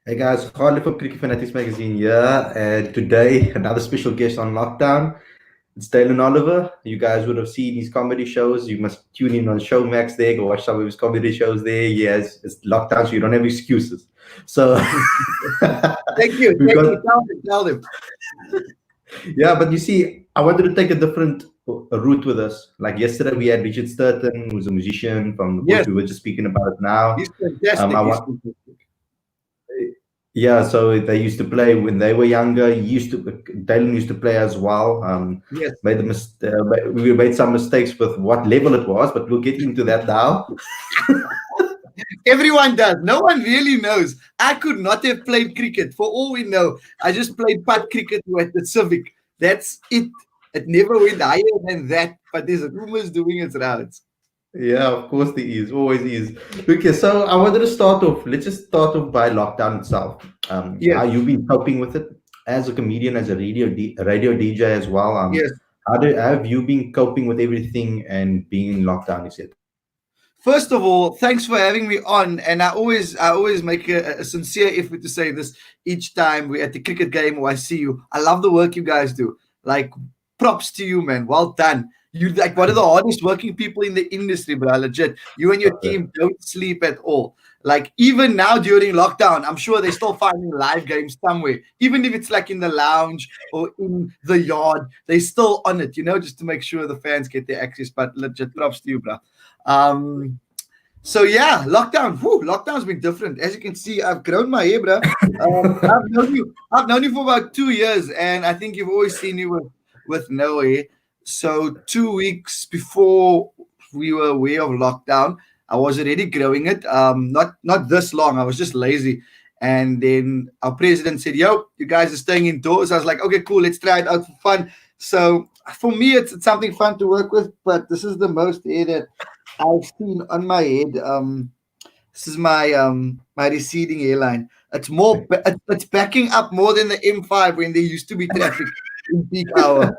Hey guys, Khalid from Cricket Fanatics Magazine here, and today another special guest on lockdown. It's Dalin Oliver. You guys would have seen his comedy shows. You must tune in on Showmax there, go watch some of his comedy shows there. Yes, it's lockdown, so you don't have excuses. So Thank you. we Thank got you. Tell them. yeah, but you see, I wanted to take a different route with us. Like yesterday, we had Richard Sturton, who's a musician from the voice Yes, we were just speaking about it now. he's fantastic. I He's want fantastic. Yeah, so they used to play when they were younger. Dalen used to play as well. Yes. We made some mistakes with what level it was, but we'll get into that now. Everyone does. No one really knows. I could not have played cricket. For all we know, I just played putt cricket with the Civic. That's it. It never went higher than that. But there's rumors doing its rounds. Yeah, of course there is, always is. Okay, so I wanted to start off. Let's just start off by lockdown itself. Yes. How you've been coping with it as a comedian, as a radio DJ as well. Yes. How have you been coping with everything and being in lockdown, etc.? First of all, thanks for having me on. And I always make a sincere effort to say this each time we're at the cricket game or I see you. I love the work you guys do. Like, props to you, man. Well done. You like one of the hardest working people in the industry, bro. Legit. You and your team don't sleep at all. Like, even now during lockdown, I'm sure they're still finding live games somewhere. Even if it's like in the lounge or in the yard, they're still on it, just to make sure the fans get their access. But legit props to you, bro. So yeah, lockdown. Lockdown's been different. As you can see, I've grown my hair, bro. I've known you for about 2 years, and I think you've always seen me with no hair. So 2 weeks before we were aware of lockdown, I was already growing it. Not this long. I was just lazy. And then our president said, "Yo, you guys are staying indoors." I was like, "Okay, cool. Let's try it out for fun." So for me, it's something fun to work with. But this is the most hair that I've seen on my head. This is my receding hairline. It's backing up more than the M5 when there used to be traffic in peak hour.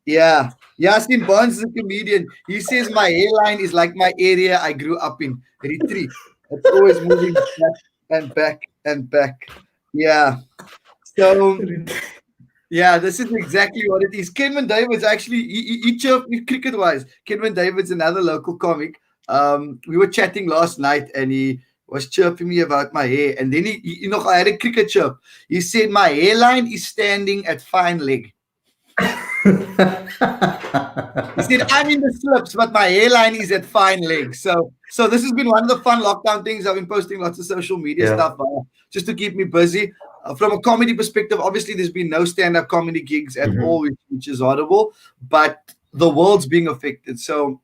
Yeah. Yasin Bonds is a comedian. He says my hairline is like my area I grew up in. Retreat. It's always moving back and back and back. Yeah. So yeah, this is exactly what it is. Kenman David's actually he chirped me cricket wise. Kenman David's another local comic. We were chatting last night and he was chirping me about my hair. And then I had a cricket chirp. He said my hairline is standing at fine leg. He said, I'm in the slips, but my hairline is at fine legs. So this has been one of the fun lockdown things. I've been posting lots of social media stuff just to keep me busy. From a comedy perspective, obviously, there's been no stand-up comedy gigs at all, which is horrible. But the world's being affected. So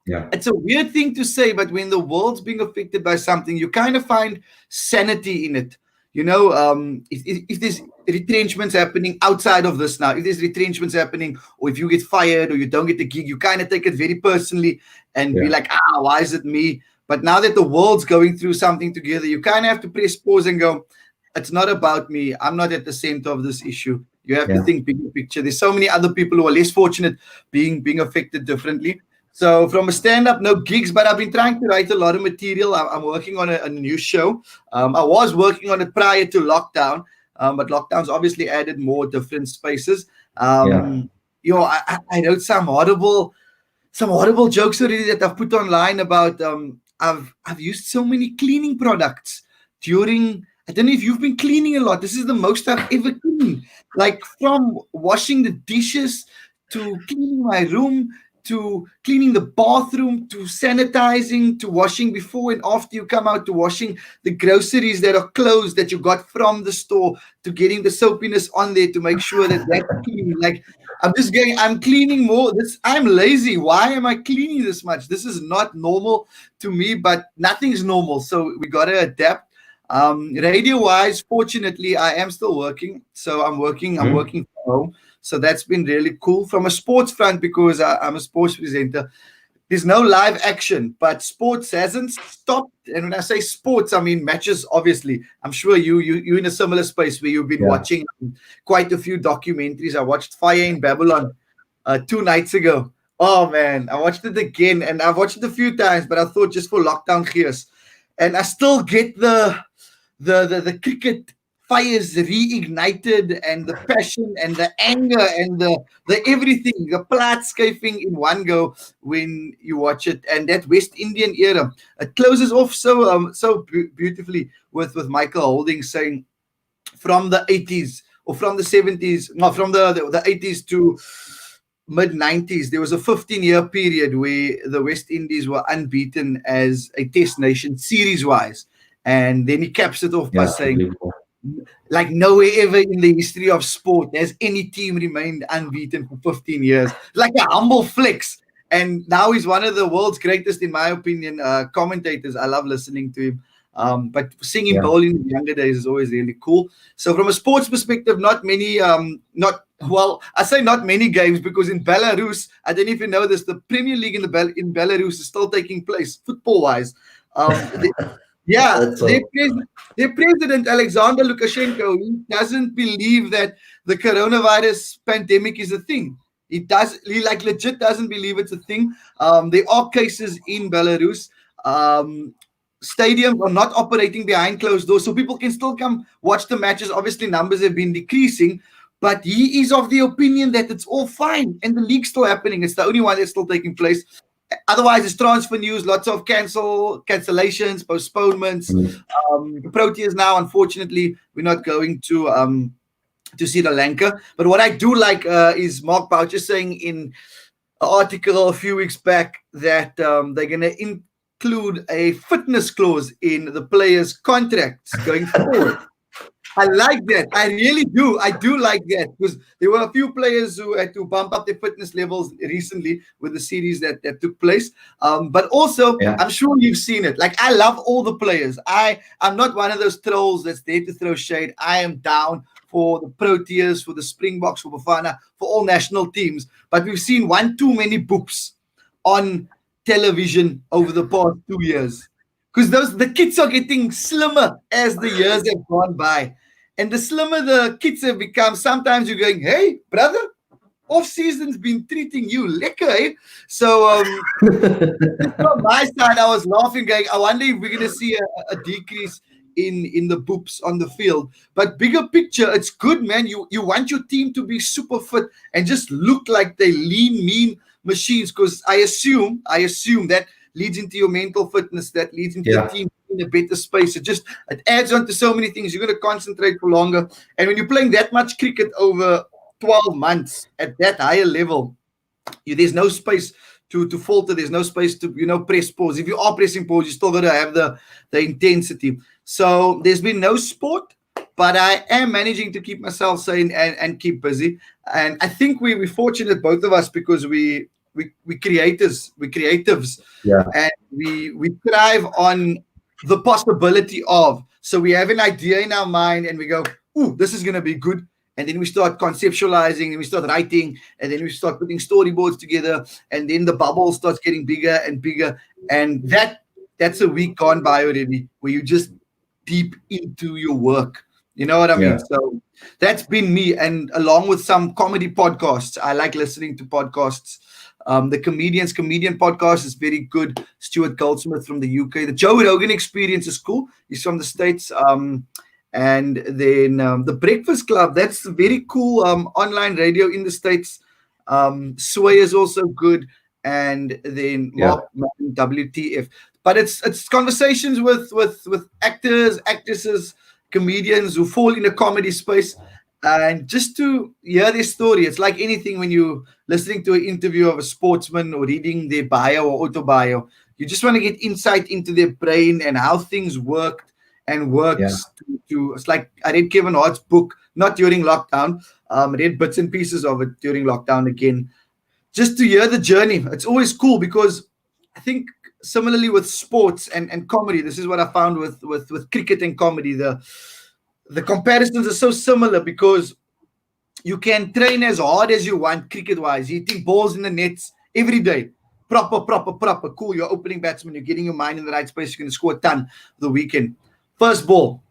it's a weird thing to say, but when the world's being affected by something, you kind of find sanity in it. If there's retrenchments happening outside of this now, if there's retrenchments happening, or if you get fired or you don't get the gig, you kind of take it very personally and be like, why is it me? But now that the world's going through something together, you kind of have to press pause and go, it's not about me. I'm not at the center of this issue. You have to think bigger picture. There's so many other people who are less fortunate being affected differently. So from a stand-up, no gigs, but I've been trying to write a lot of material. I'm working on a new show. I was working on it prior to lockdown, but lockdown's obviously added more different spaces. I wrote some horrible jokes already that I've put online about. I've used so many cleaning products during. I don't know if you've been cleaning a lot. This is the most I've ever cleaned. Like from washing the dishes to cleaning my room, to cleaning the bathroom, to sanitizing, to washing before and after you come out, to washing the groceries that are closed that you got from the store, to getting the soapiness on there to make sure that that's clean. Like, I'm cleaning more. I'm lazy. Why am I cleaning this much? This is not normal to me, but nothing's normal. So we got to adapt. Radio-wise, fortunately, I am still working. So I'm working from home. So that's been really cool from a sports front because I'm a sports presenter. There's no live action, but sports hasn't stopped. And when I say sports, I mean matches, obviously. I'm sure you're in a similar space where you've been watching quite a few documentaries. I watched Fire in Babylon 2 nights ago. Oh, man, I watched it again. And I've watched it a few times, but I thought just for lockdown gears. And I still get the cricket fires reignited, and the passion and the anger and the everything, the plaatskyving in one go when you watch it. And that West Indian era, it closes off so beautifully with Michael Holding saying, from the 80s or from the 70s, no, from the 80s to mid 90s, there was a 15-year period where the West Indies were unbeaten as a test nation series wise. And then he caps it off by saying, like nowhere ever in the history of sport has any team remained unbeaten for 15 years. Like a humble flex. And now he's one of the world's greatest, in my opinion, commentators. I love listening to him. But seeing him bowl in the younger days is always really cool. So from a sports perspective, not many, I say not many games, because in Belarus, I don't know if you know this, the Premier League in Belarus is still taking place, football-wise. Their president, Alexander Lukashenko, he doesn't believe that the coronavirus pandemic is a thing. He like legit doesn't believe it's a thing. There are cases in Belarus. Stadiums are not operating behind closed doors, so people can still come watch the matches. Obviously, numbers have been decreasing, but he is of the opinion that it's all fine and the league's still happening. It's the only one that's still taking place. Otherwise, it's transfer news, lots of cancellations, postponements. Proteas now, unfortunately, we're not going to Sri Lanka. But what I do like is Mark Boucher saying in an article a few weeks back that they're going to include a fitness clause in the players' contracts going forward. I like that. I really do. I do like that, because there were a few players who had to bump up their fitness levels recently with the series that took place. But also, I'm sure you've seen it. Like, I love all the players. I'm not one of those trolls that's there to throw shade. I am down for the Proteas, for the Springboks, for Bafana, for all national teams. But we've seen one too many boops on television over the past 2 years. Because the kids are getting slimmer as the years have gone by. And the slimmer the kids have become, sometimes you're going, hey, brother, off-season's been treating you lekker, eh? So from my side, I was laughing, going, I wonder if we're going to see a decrease in the boops on the field. But bigger picture, it's good, man. You want your team to be super fit and just look like they lean, mean machines, because I assume that leads into your mental fitness, that leads into the team in a better space. It adds on to so many things. You're going to concentrate for longer. And when you're playing that much cricket over 12 months at that higher level, there's no space to falter. There's no space to, press pause. If you are pressing pause, you still got to have the intensity. So there's been no sport, but I am managing to keep myself sane and keep busy. And I think we're fortunate, both of us, because we creators, we're creatives, and we thrive on the possibility of. So we have an idea in our mind and we go, ooh, this is going to be good. And then we start conceptualizing and we start writing and then we start putting storyboards together, and then the bubble starts getting bigger and bigger. And that's a week gone by already, where you just deep into your work. You know what I mean? So that's been me. And along with some comedy podcasts, I like listening to podcasts. The Comedian podcast is very good. Stuart Goldsmith from the UK. The Joe Rogan Experience is cool. He's from the States. And then the Breakfast Club, that's very cool online radio in the States. Sway is also good. And then Mark WTF. But it's conversations with actors, actresses, comedians who fall in a comedy space. And just to hear their story, it's like anything when you're listening to an interview of a sportsman or reading their bio or autobio. You just want to get insight into their brain and how things worked and works. It's like I read Kevin Hart's book, not during lockdown. I read bits and pieces of it during lockdown again. Just to hear the journey. It's always cool, because I think similarly with sports and comedy, this is what I found with cricket and comedy. The comparisons are so similar, because you can train as hard as you want cricket-wise, hitting balls in the nets every day. Proper, cool. You're opening batsman. You're getting your mind in the right space. You're going to score a ton the weekend. First ball,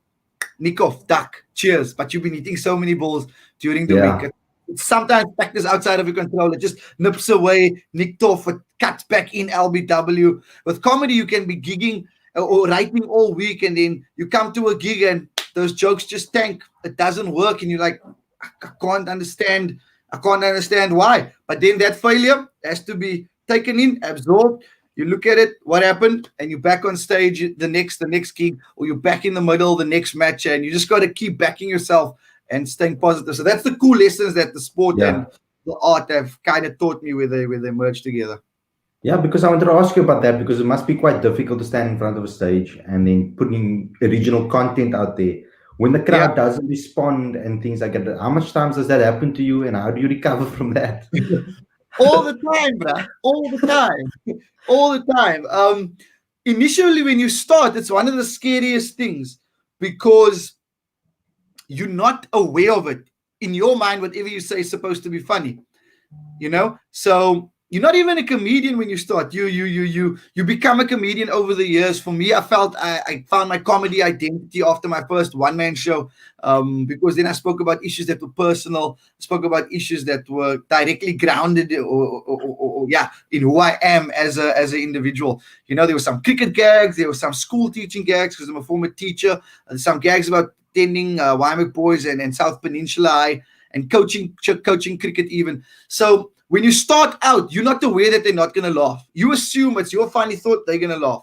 nick off, duck, cheers. But you've been hitting so many balls during the week. Sometimes factors outside of your control. It just nips away, nicked off, it cuts back in LBW. With comedy, you can be gigging or writing all week, and then you come to a gig and those jokes just tank. It doesn't work, and you're like, I can't understand. I can't understand why. But then that failure has to be taken in, absorbed. You look at it, what happened, and you're back on stage the next gig, or you're back in the middle the next match, and you just got to keep backing yourself and staying positive. So that's the cool lessons that the sport and the art have kind of taught me where they merge together. Yeah, because I wanted to ask you about that, because it must be quite difficult to stand in front of a stage and then putting original content out there. When the crowd doesn't respond and things like that, how much times does that happen to you, and how do you recover from that? All the time, bruh. All the time. All the time. Initially, when you start, it's one of the scariest things because you're not aware of it. In your mind, whatever you say is supposed to be funny. So you're not even a comedian when you start. You become a comedian over the years. For me, I felt I found my comedy identity after my first one-man show, because then I spoke about issues that were personal, spoke about issues that were directly grounded or in who I am as an individual. There were some cricket gags, there were some school teaching gags because I'm a former teacher, some gags about attending Wyoming Boys and South Peninsula High, and coaching cricket even. So when you start out, you're not aware that they're not going to laugh. You assume it's your funny thought, they're going to laugh.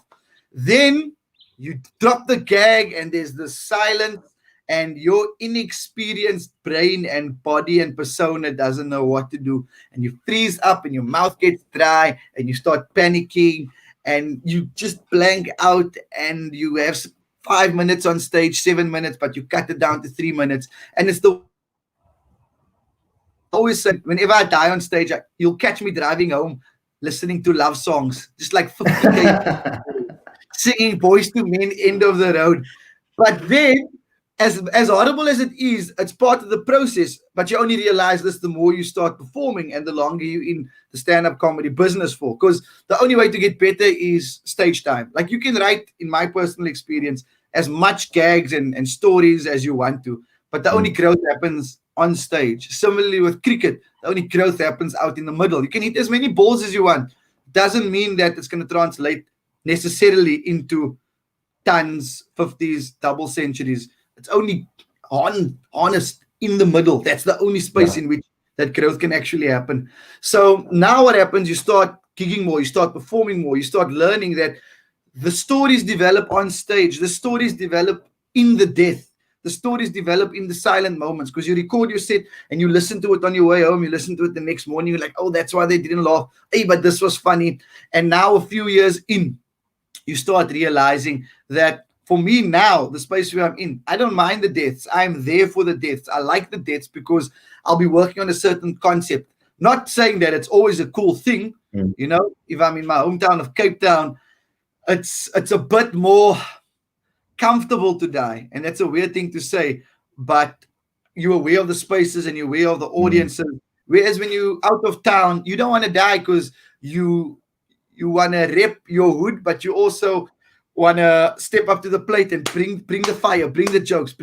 Then you drop the gag and there's the silence, and your inexperienced brain and body and persona doesn't know what to do. And you freeze up and your mouth gets dry and you start panicking and you just blank out, and you have 5 minutes on stage, 7 minutes, but you cut it down to 3 minutes. And it's the always say, whenever I die on stage, you'll catch me driving home listening to love songs, just like 50K singing Boys to Men, End of the Road. But then, as horrible as it is, it's part of the process. But you only realize this the more you start performing and the longer you're in the stand-up comedy business for. Because the only way to get better is stage time. Like, you can write, in my personal experience, as much gags and stories as you want to, but the only growth happens on stage. Similarly with cricket, the only growth happens out in the middle. You can hit as many balls as you want. Doesn't mean that it's going to translate necessarily into tons, 50s, double centuries. It's only honest in the middle. That's the only space in which that growth can actually happen. So now what happens, you start gigging more, you start performing more, you start learning that the stories develop on stage, the stories develop in the death. The stories develop in the silent moments, because you record your set and you listen to it on your way home. You listen to it the next morning. You're like, oh, that's why they didn't laugh. Hey, but this was funny. And now a few years in, you start realizing that for me now, the space where I'm in, I don't mind the deaths. I'm there for the deaths. I like the deaths because I'll be working on a certain concept. Not saying that it's always a cool thing. If I'm in my hometown of Cape Town, it's a bit more comfortable to die, and that's a weird thing to say, but you're aware of the spaces and you're aware of the audiences. Whereas when you're out of town, you don't want to die because you want to rep your hood, but you also want to step up to the plate and bring the fire, bring the jokes,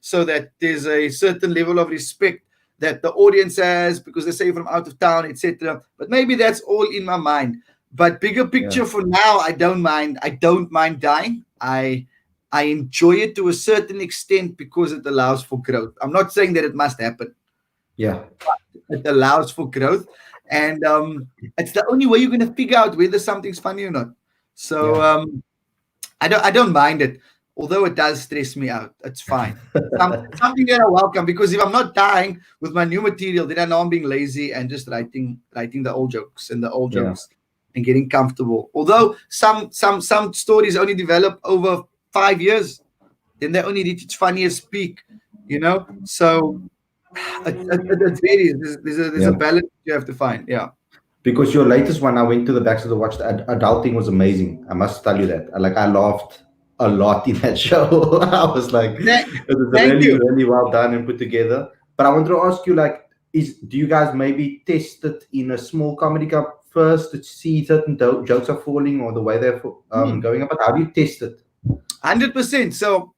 so that there's a certain level of respect that the audience has because they say you're from out of town, etc. But maybe that's all in my mind. But bigger picture for now, I don't mind. I don't mind dying. I enjoy it to a certain extent because it allows for growth. I'm not saying that it must happen. Yeah. But it allows for growth. And it's the only way you're going to figure out whether something's funny or not. So I don't mind it. Although it does stress me out. It's fine. Something that I welcome, because if I'm not dying with my new material, then I know I'm being lazy and just writing the old jokes and the old jokes. And getting comfortable. Although some stories only develop over 5 years, then they only reach its funniest peak, So it varies. There's a balance you have to find. Yeah. Because your latest one, I went to the back to watch. The adulting was amazing. I must tell you that. I laughed a lot in that show. I was like, it was really well done and put together. But I wanted to ask you, do you guys maybe test it in a small comedy club first to see certain jokes are falling or the way they're going up? How do you test it? 100%. So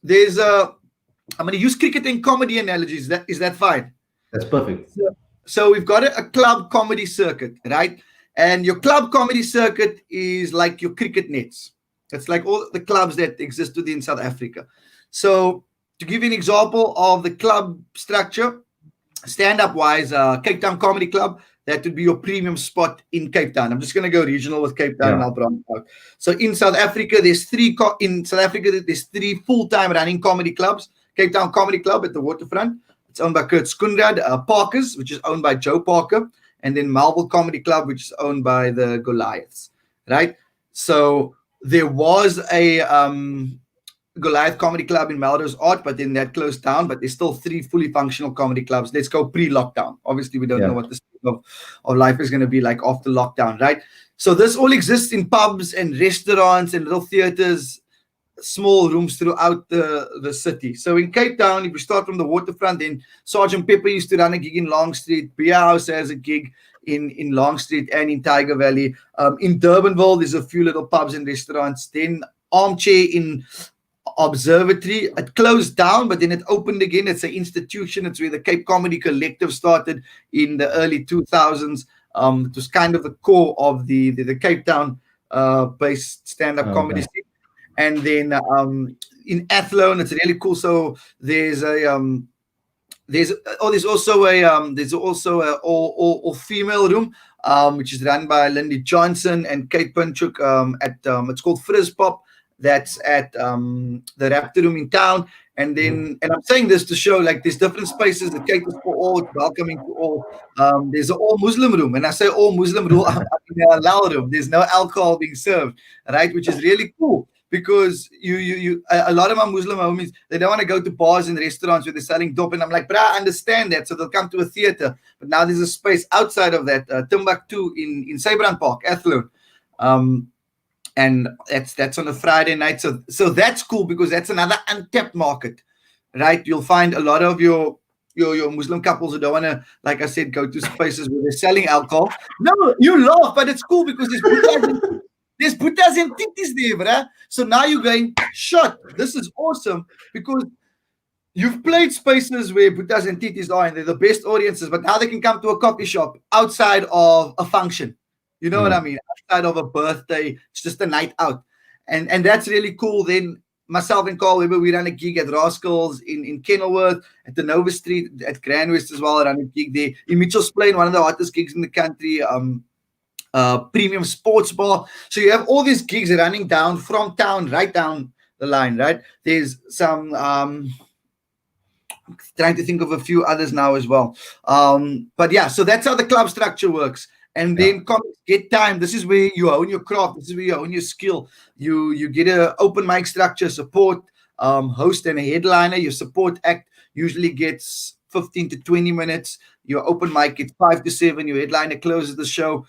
I'm going to use cricket and comedy analogies. Is that fine? That's perfect. So we've got a club comedy circuit, right? And your club comedy circuit is like your cricket nets. It's like all the clubs that exist within South Africa. So to give you an example of the club structure, stand-up wise, Cape Town Comedy Club, that would be your premium spot in Cape Town. I'm just going to go regional with Cape Town and I'll branch out. So in South Africa, there's three full-time running comedy clubs. Cape Town Comedy Club at the waterfront. It's owned by Kurt Skundrad. Parker's, which is owned by Joe Parker. And then Melville Comedy Club, which is owned by the Goliaths. Right? So there was a Goliath Comedy Club in Melrose Art, but then that closed down. But there's still 3 fully functional comedy clubs. Let's go pre-lockdown. Obviously, we don't know what the state of life is going to be like after lockdown, right? So this all exists in pubs and restaurants and little theaters, small rooms throughout the city. So in Cape Town, if we start from the waterfront, then Sergeant Pepper used to run a gig in Long Street. Beer House has a gig in Long Street and in Tiger Valley. In Durbanville, there's a few little pubs and restaurants. Then Armchair in Observatory, it closed down, but then it opened again. It's an institution. It's where the Cape Comedy Collective started in the early 2000s. It was kind of the core of the Cape Town based stand-up comedy scene. And then in Athlone, it's really cool. So there's also a all female room, which is run by Lindy Johnson and Kate Pinchuk. It's called Frizz Pop. That's at the Raptor Room in town. And then, and I'm saying this to show like there's different spaces that caters for all, welcoming to all. There's an all Muslim room. And I say all Muslim room, I'm in a halal room. There's no alcohol being served, right? Which is really cool because a lot of my Muslim homies, they don't want to go to bars and restaurants where they're selling dope. And I'm like, but I understand that. So they'll come to a theater. But now there's a space outside of that, Timbuktu in Cybrand Park, Athlone. And that's on a Friday night. So that's cool because that's another untapped market, right? You'll find a lot of your Muslim couples who don't want to, like I said, go to spaces where they're selling alcohol. No, you laugh, but it's cool because there's Buddhas and titties there, bruh. So now you're going, shut. This is awesome because you've played spaces where Buddhas and titties are and they're the best audiences, but now they can come to a coffee shop outside of a function. You know what I mean? Outside of a birthday, it's just a night out. And that's really cool. Then myself and Carl Weber, we ran a gig at Rascals in Kenilworth, at the Nova Street, at Grand West as well. I ran a gig there. In Mitchell's Plain, one of the hottest gigs in the country, Premium Sports Bar. So you have all these gigs running down from town, right down the line, right? There's some... trying to think of a few others now as well. But yeah, so that's how the club structure works. And then comics get time. This is where you own your craft. This is where you own your skill. You get an open mic structure, support, host and a headliner. Your support act usually gets 15 to 20 minutes. Your open mic gets 5 to 7. Your headliner closes the show.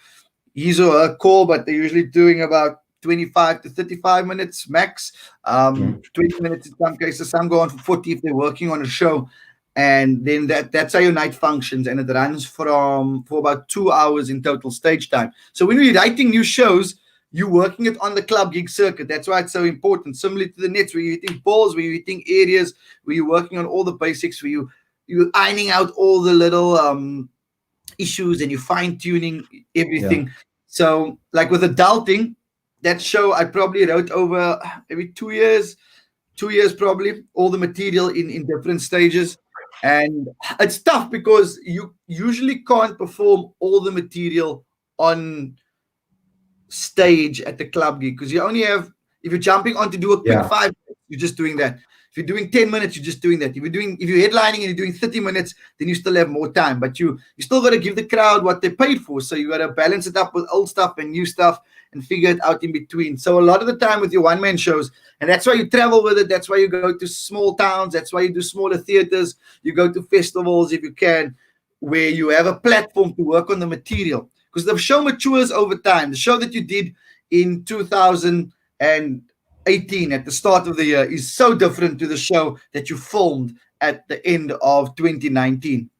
His or her call, but they're usually doing about 25 to 35 minutes max. 20 minutes in some cases. Some go on for 40 if they're working on a show. And then that's how your night functions, and it runs for about 2 hours in total stage time. So when we're writing new shows, you're working it on the club gig circuit. That's why it's so important. Similar to the nets, where you're hitting balls, where you're hitting areas, where you're working on all the basics, where you're ironing out all the little issues and you're fine-tuning everything. Yeah. So like with adulting, that show I probably wrote over maybe 2 years probably, all the material in different stages. And it's tough because you usually can't perform all the material on stage at the club gig because you only have, if you're jumping on to do a quick 5 minutes, you're just doing that. If you're doing 10 minutes, you're just doing that. If you're headlining and you're doing 30 minutes, then you still have more time. But you still got to give the crowd what they paid for. So you got to balance it up with old stuff and new stuff and figure it out in between. So a lot of the time with your one-man shows, and that's why you travel with it. That's why you go to small towns. That's why you do smaller theaters. You go to festivals if you can, where you have a platform to work on the material. Because the show matures over time. The show that you did in 2018 at the start of the year is so different to the show that you filmed at the end of 2019.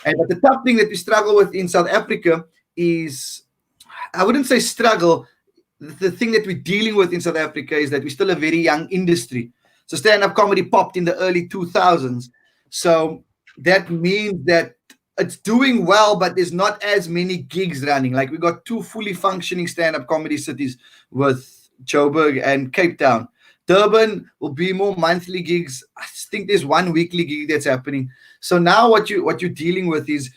But the tough thing that we struggle with in South Africa is, I wouldn't say struggle, the thing that we're dealing with in South Africa is that we're still a very young industry. So stand-up comedy popped in the early 2000s. So that means that it's doing well, but there's not as many gigs running. Like we got 2 fully functioning stand-up comedy cities with Joburg and Cape Town. Durban will be more monthly gigs. I think there's one weekly gig that's happening. So now what you're dealing with is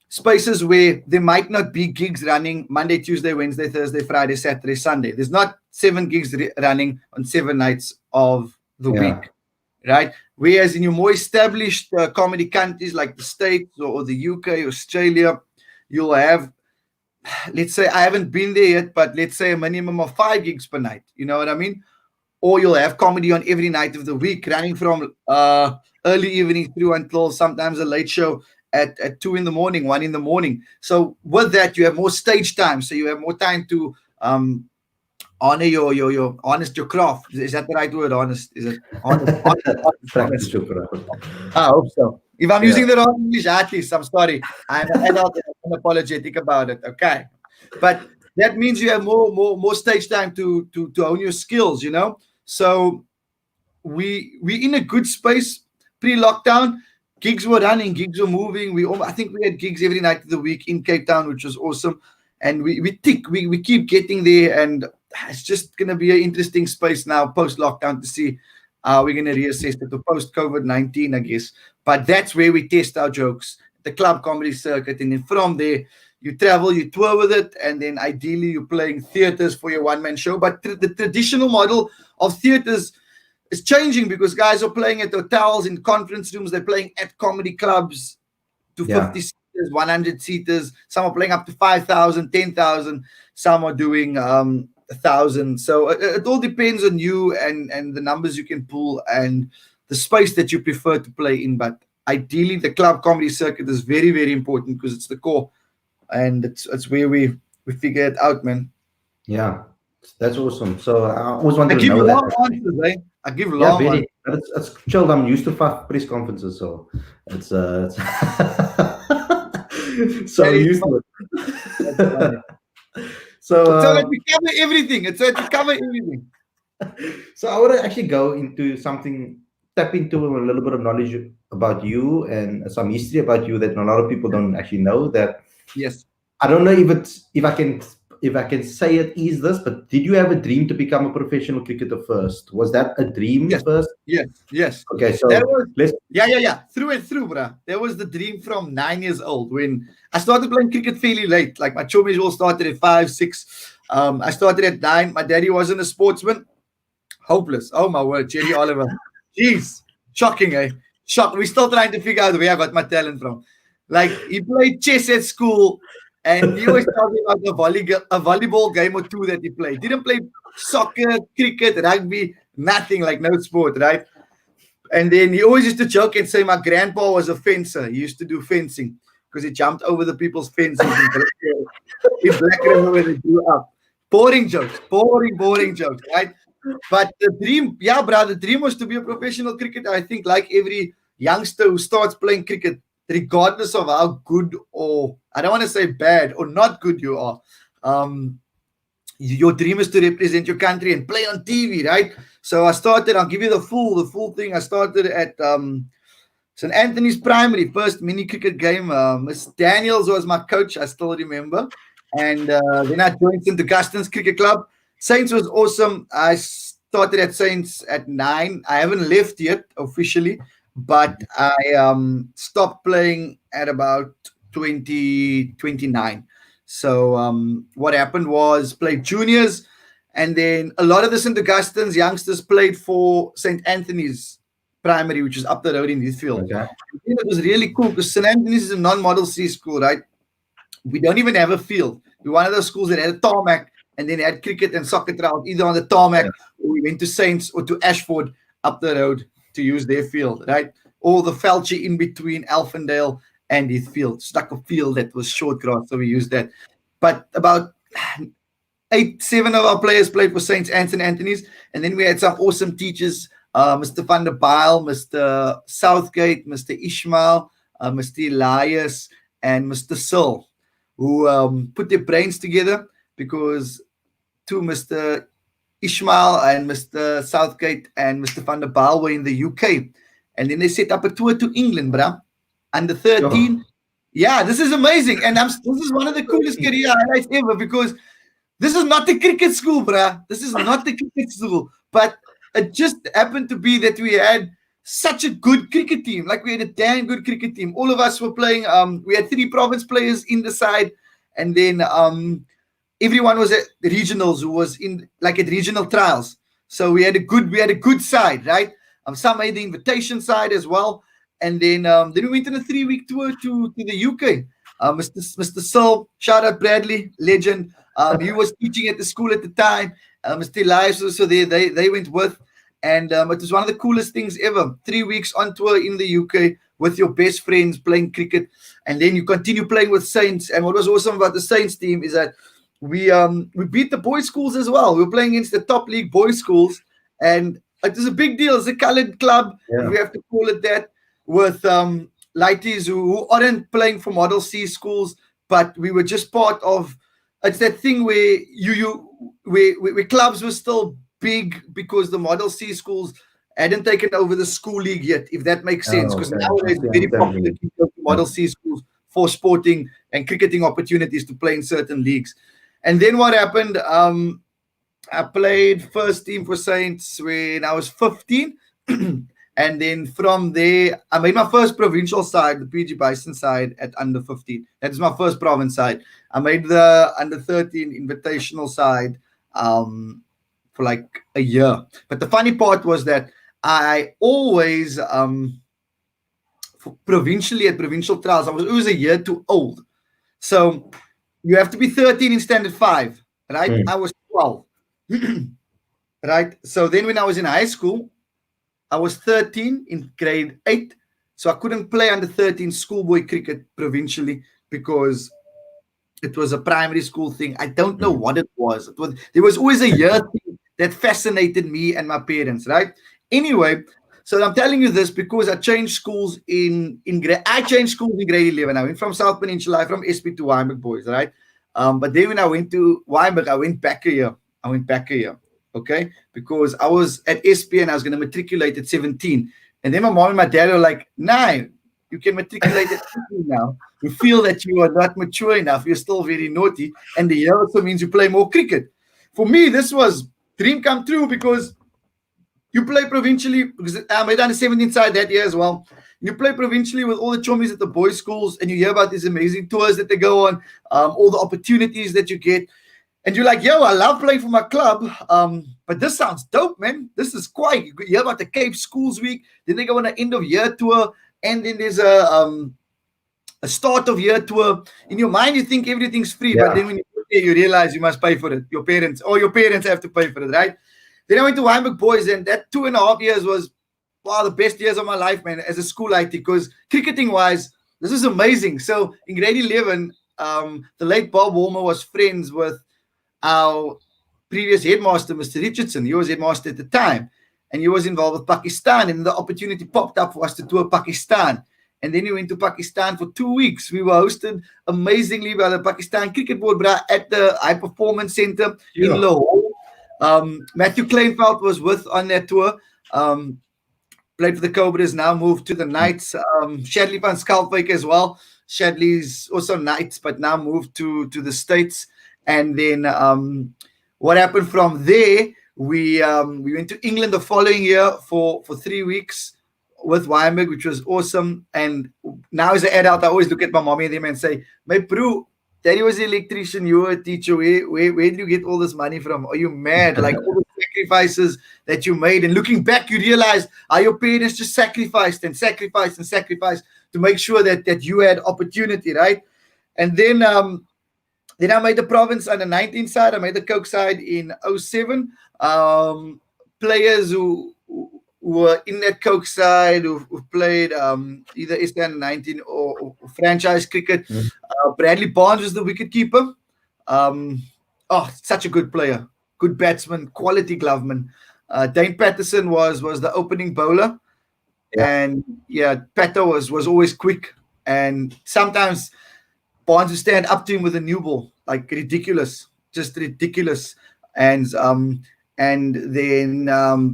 spaces where there might not be gigs running Monday, Tuesday, Wednesday, Thursday, Friday, Saturday, Sunday. There's not 7 gigs running on 7 nights of the week, right? Whereas in your more established comedy countries like the States or the UK, Australia, you'll have, let's say, I haven't been there yet, but let's say a minimum of 5 gigs per night. You know what I mean? Or you'll have comedy on every night of the week, running from early evening through until sometimes a late show at 2 in the morning, 1 in the morning. So with that, you have more stage time. So you have more time to honor your honest, your craft. Is that the right word? Honest? Is it honest? Practice your craft. I hope so. If I'm using the wrong English artist, I'm sorry. I'm an adult and I'm apologetic about it. Okay. But that means you have more stage time to own your skills, you know? So we're in a good space pre-lockdown. Gigs were running, gigs were moving. I think we had gigs every night of the week in Cape Town, which was awesome. And we keep getting there, and it's just gonna be an interesting space now post-lockdown to see how we're gonna reassess it to post-COVID-19, I guess. But that's where we test our jokes, the club comedy circuit, and then from there you travel, you tour with it, and then ideally you're playing theaters for your one-man show. But the traditional model of theaters is changing because guys are playing at hotels, in conference rooms, they're playing at comedy clubs to 50 seaters, 100 seaters. Some are playing up to 5,000, 10,000. Some are doing 1,000. So it all depends on you and the numbers you can pull and the space that you prefer to play in. But ideally, the club comedy circuit is very, very important because it's the core. And it's where we figure it out, man. Yeah, that's awesome. So I always wanted I to give know long that. answers, eh? I give long Yeah, answers. very. It's chilled. I'm used to 5 press conferences, so it's so I'm used to it. So that we cover everything. It's so that we cover everything. So I want to actually go into something, tap into a little bit of knowledge about you and some history about you that a lot of people don't actually know. That Yes. I don't know if I can say it is this, but did you have a dream to become a professional cricketer first? Was that a dream first? Yes. Okay, so that was, let's. Yeah. Through and through, bruh. That was the dream from 9 years old when I started playing cricket fairly late. Like my children all started at 5, 6. I started at 9. My daddy wasn't a sportsman. Hopeless. Oh my word, Jerry Oliver. Jeez. Shocking, eh? Shock. We're still trying to figure out where I got my talent from. Like he played chess at school. And he always told me about a volleyball game or two that he played. Didn't play soccer, cricket, rugby, nothing, like no sport, right? And then he always used to joke and say my grandpa was a fencer. He used to do fencing because he jumped over the people's fences in Black River where they grew up. Boring jokes, boring jokes, right? But the dream, the dream was to be a professional cricketer. I think like every youngster who starts playing cricket, regardless of how good or I don't want to say bad or not good you are, your dream is to represent your country and play on TV, right? So I started. I'll give you the full thing. I started at St. Anthony's Primary, first mini cricket game. Miss Daniels was my coach. I still remember. And then I joined St. Augustine's Cricket Club. Saints was awesome. I started at Saints at 9. I haven't left yet officially. But I stopped playing at about 29. So what happened was played juniors, and then a lot of the St. Augustine's youngsters played for St. Anthony's Primary, which is up the road in Heathfield. Okay. It was really cool because St. Anthony's is a non-Model C school, right? We don't even have a field. We're one of those schools that had a tarmac and then had cricket and soccer trials either on the tarmac or we went to Saints or to Ashford up the road to use their field, right? Or the Felchie in between Alphindale and Heathfield. It's like a field that was short grass, so we used that. But about 7 of our players played for St. Anthony's, and then we had some awesome teachers, Mr. Van der Bijl, Mr. Southgate, Mr. Ishmael, Mr. Elias, and Mr. Sill, who put their brains together because to Mr. Ishmael and Mr. Southgate and Mr. Van der Bijl were in the UK. And then they set up a tour to England, bruh. Under 13. Oh. Yeah, this is amazing. And this is one of the coolest career highlights ever because this is not the cricket school, bruh. This is not the cricket school. But it just happened to be that we had such a good cricket team. Like we had a damn good cricket team. All of us were playing. We had 3 province players in the side, and then everyone was at the regionals who was in like at regional trials. So we had a good side, right? Some made the invitation side as well, and then we went on a 3-week tour to the UK. Mr. Searle, shout out Bradley, legend. He was teaching at the school at the time. Mr. Elias was also there. They went with, and it was one of the coolest things ever. 3 weeks on tour in the UK with your best friends playing cricket, and then you continue playing with Saints. And what was awesome about the Saints team is that we beat the boys' schools as well. We were playing against the top league boys' schools, and it was a big deal. It's a coloured club, if we have to call it that, with lighties who aren't playing for Model C schools, but we were just part of. It's that thing where where clubs were still big because the Model C schools hadn't taken over the school league yet, if that makes sense. Because nowadays it's very popular to go to Model C schools for sporting and cricketing opportunities to play in certain leagues. And then what happened? I played first team for Saints when I was 15. And then from there, I made my first provincial side, the PG Bison side at under 15. That is my first province side. I made the under 13 invitational side for like a year. But the funny part was that I always, provincially at provincial trials, I was always a year too old. So you have to be 13 in standard 5, right? I was 12, right? So then when I was in high school, I was 13 in grade 8, so I couldn't play under 13 schoolboy cricket provincially because it was a primary school thing. I don't know what it was. There was always a year thing that fascinated me and my parents, right? Anyway, so I'm telling you this because I changed schools in grade 11. I went from South Peninsula, from SP to Wynberg boys, right? But then when I went to Wynberg, I went back a year. Okay, because I was at SP and I was going to matriculate at 17. And then my mom and my dad were like, "No, you can matriculate at 18 now. We feel that you are not mature enough. You're still very naughty. And the year also means you play more cricket." For me, this was dream come true because you play provincially, because I made under 17 side that year as well. You play provincially with all the chommies at the boys' schools, and you hear about these amazing tours that they go on, all the opportunities that you get. And you're like, yo, I love playing for my club, but this sounds dope, man. This is quite. You hear about the Cape Schools Week, then they go on an end of year tour, and then there's a start of year tour. In your mind, you think everything's free, but then when you get there, you realize you must pay for it. Your parents have to pay for it, right? Then I went to Wynberg Boys, and that 2.5 years was, wow, the best years of my life, man, as a school IT, because cricketing-wise, this is amazing. So in grade 11, the late Bob Warmer was friends with our previous headmaster, Mr. Richardson. He was headmaster at the time, and he was involved with Pakistan, and the opportunity popped up for us to tour Pakistan. And then we went to Pakistan for 2 weeks. We were hosted amazingly by the Pakistan Cricket Board at the High Performance Center in Lahore. Matthew Kleinveld was with on that tour. Played for the Cobras, now moved to the Knights. Shadley van Schalkwyk as well. Shadley's also Knights, but now moved to the States. And then what happened from there, we went to England the following year for 3 weeks with Wynberg, which was awesome. And now as an adult, I always look at my mommy and them and say, "My bro, Daddy was an electrician, you were a teacher. Where did you get all this money from? Are you mad?" Like all the sacrifices that you made. And looking back, you realize how your parents just sacrificed to make sure that you had opportunity, right? And then I made the province under 19 side. I made the Coke side in 07. Players who were in that Coke side who played either SA under 19 or franchise cricket. Bradley Barnes was the wicketkeeper. Such a good player, good batsman, quality gloveman. Dane Patterson was the opening bowler, and Patter was always quick, and sometimes Barnes would stand up to him with a new ball, like ridiculous, just ridiculous. And then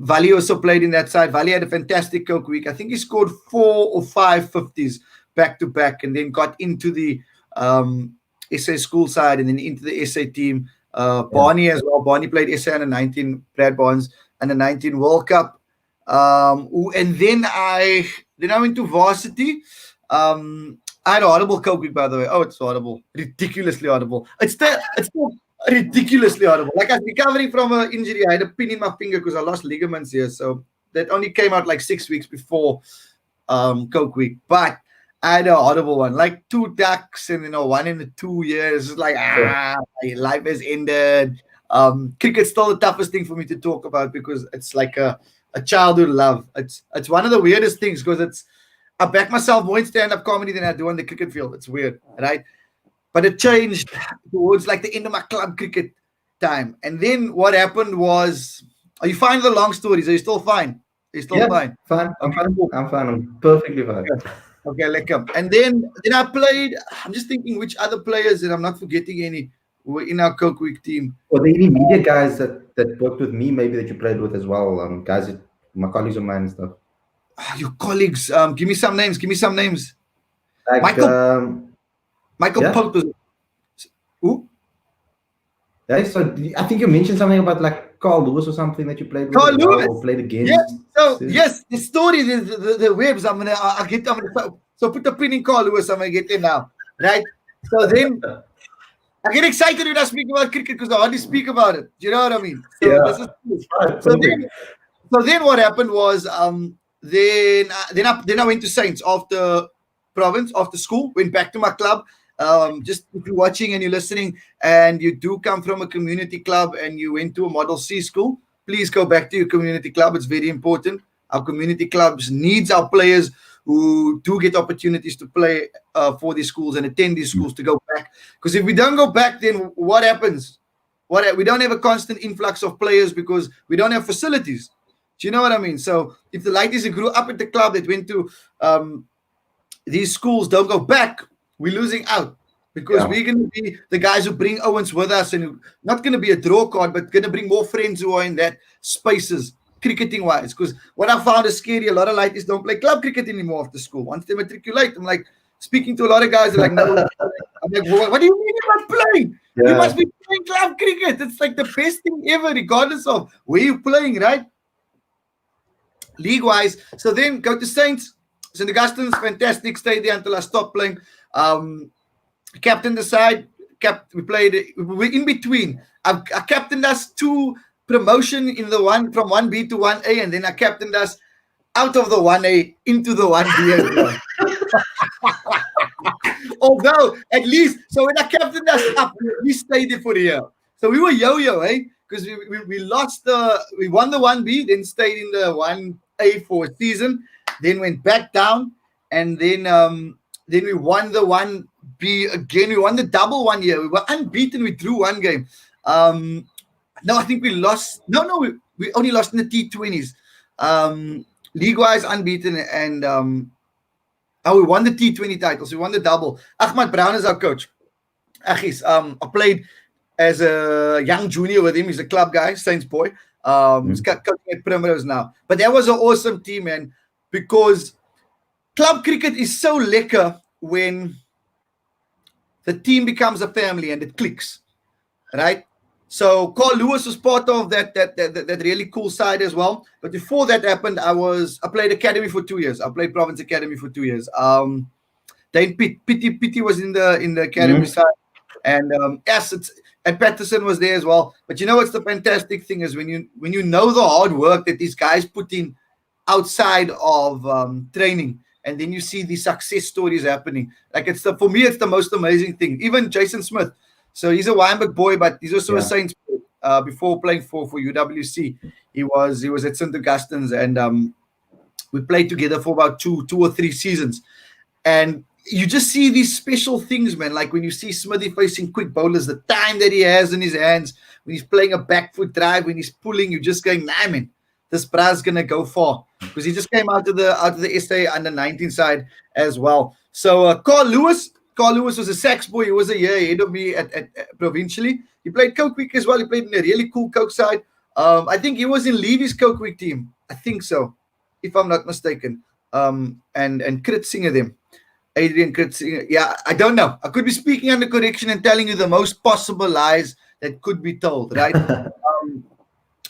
Vali also played in that side. Vali had a fantastic Coke week. I think he scored 4 or 5 50s back to back, and then got into the SA school side and then into the SA team. Barney as well. Barney played SA under 19, Brad Barnes. under 19 World Cup. And then I went to varsity. I had a horrible Coke week, by the way. Oh, it's horrible, ridiculously horrible. It's still ridiculously horrible. Like, I was recovering from an injury. I had a pin in my finger because I lost ligaments here. So that only came out like 6 weeks before Coke week. But I had a horrible one, like 2 ducks and 1 in the 2 years. It's like, my life has ended. Cricket's still the toughest thing for me to talk about because it's like a childhood love. It's one of the weirdest things because I back myself more in stand-up comedy than I do on the cricket field. It's weird, right? But it changed towards like the end of my club cricket time. And then what happened was, are you fine with the long stories? Are you still fine? Are you still fine? Fine. I'm fine. I'm fine. I'm perfectly fine. Okay, let's come. And then I played, I'm just thinking which other players, and I'm not forgetting any, were in our Coke Week team. Were there any media guys that worked with me, maybe that you played with as well? Guys, my colleagues of mine and stuff. Your colleagues, give me some names. Like, Michael Pope was, who? Yeah, so I think you mentioned something about like Carl Lewis or something that you played with. Carl Lewis or played against. Yes. So yes, the story, the webs. I'm gonna put the pin in Carl Lewis. I'm gonna get in now, right? So then I get excited when I speak about cricket because I hardly speak about it. Do you know what I mean? So yeah. So then what happened was then I went to Saints after province, after school, went back to my club. Just if you're watching and you're listening and you do come from a community club and you went to a Model C school, please go back to your community club. It's very important. Our community clubs needs our players who do get opportunities to play for these schools and attend these schools to go back. Because if we don't go back, then what happens? We don't have a constant influx of players because we don't have facilities. Do you know what I mean? So if the ladies who grew up at the club that went to these schools don't go back, we're losing out because we're going to be the guys who bring Owens with us and not going to be a draw card, but going to bring more friends who are in that spaces, cricketing wise. Because what I found is scary. A lot of ladies don't play club cricket anymore after school. Once they matriculate, I'm like speaking to a lot of guys. They're like, no. I'm like, what do you mean you're not playing? Yeah. You must be playing club cricket. It's like the best thing ever, regardless of where you're playing, right? League wise. So then go to Saints. St. Augustine's, fantastic. Stayed there until I stopped playing. Captain the side. We played. We're in between. I captained us to promotion in the one from 1B to 1A, and then I captained us out of the 1A into the 1B. Although at least, so when I captained us up, we stayed there for a year. So we were yo-yo, because we won the 1B, then stayed in the 1A for a season, then went back down, and then we won the 1B again. We won the double 1 year. We were unbeaten. We drew 1 game. No, I think we lost. No, we only lost in the T20s. League-wise, unbeaten. And we won the T20 titles. We won the double. Ahmad Brown is our coach. I played as a young junior with him. He's a club guy, Saints boy. He's coaching at Primrose now. But that was an awesome team, man, because club cricket is so lekker when the team becomes a family and it clicks, right? So Carl Lewis was part of that really cool side as well. But before that happened, I played academy for 2 years. I played Province Academy for 2 years. Then Pity was in the academy side, and and Patterson was there as well. But you know what's the fantastic thing is when you know the hard work that these guys put in outside of training, and then you see these success stories happening. Like for me, it's the most amazing thing. Even Jason Smith. So he's a Wynberg boy, but he's also a Saints boy. Before playing for UWC, he was at St. Augustine's, and we played together for about two or three seasons. And you just see these special things, man. Like when you see Smithy facing quick bowlers, the time that he has in his hands, when he's playing a back foot drive, when he's pulling, you're just going, nah, man, this bra's gonna go far, because he just came out of the SA under 19 side as well. So Carl Lewis was a Sax boy. He was a year ahead of me at provincially. He played Coke Week as well. He played in a really cool Coke side. I think he was in Levy's Coke Week team. I think so, if I'm not mistaken. And Crit Singer them. Adrian Crit Singer. Yeah, I don't know. I could be speaking under correction and telling you the most possible lies that could be told, right?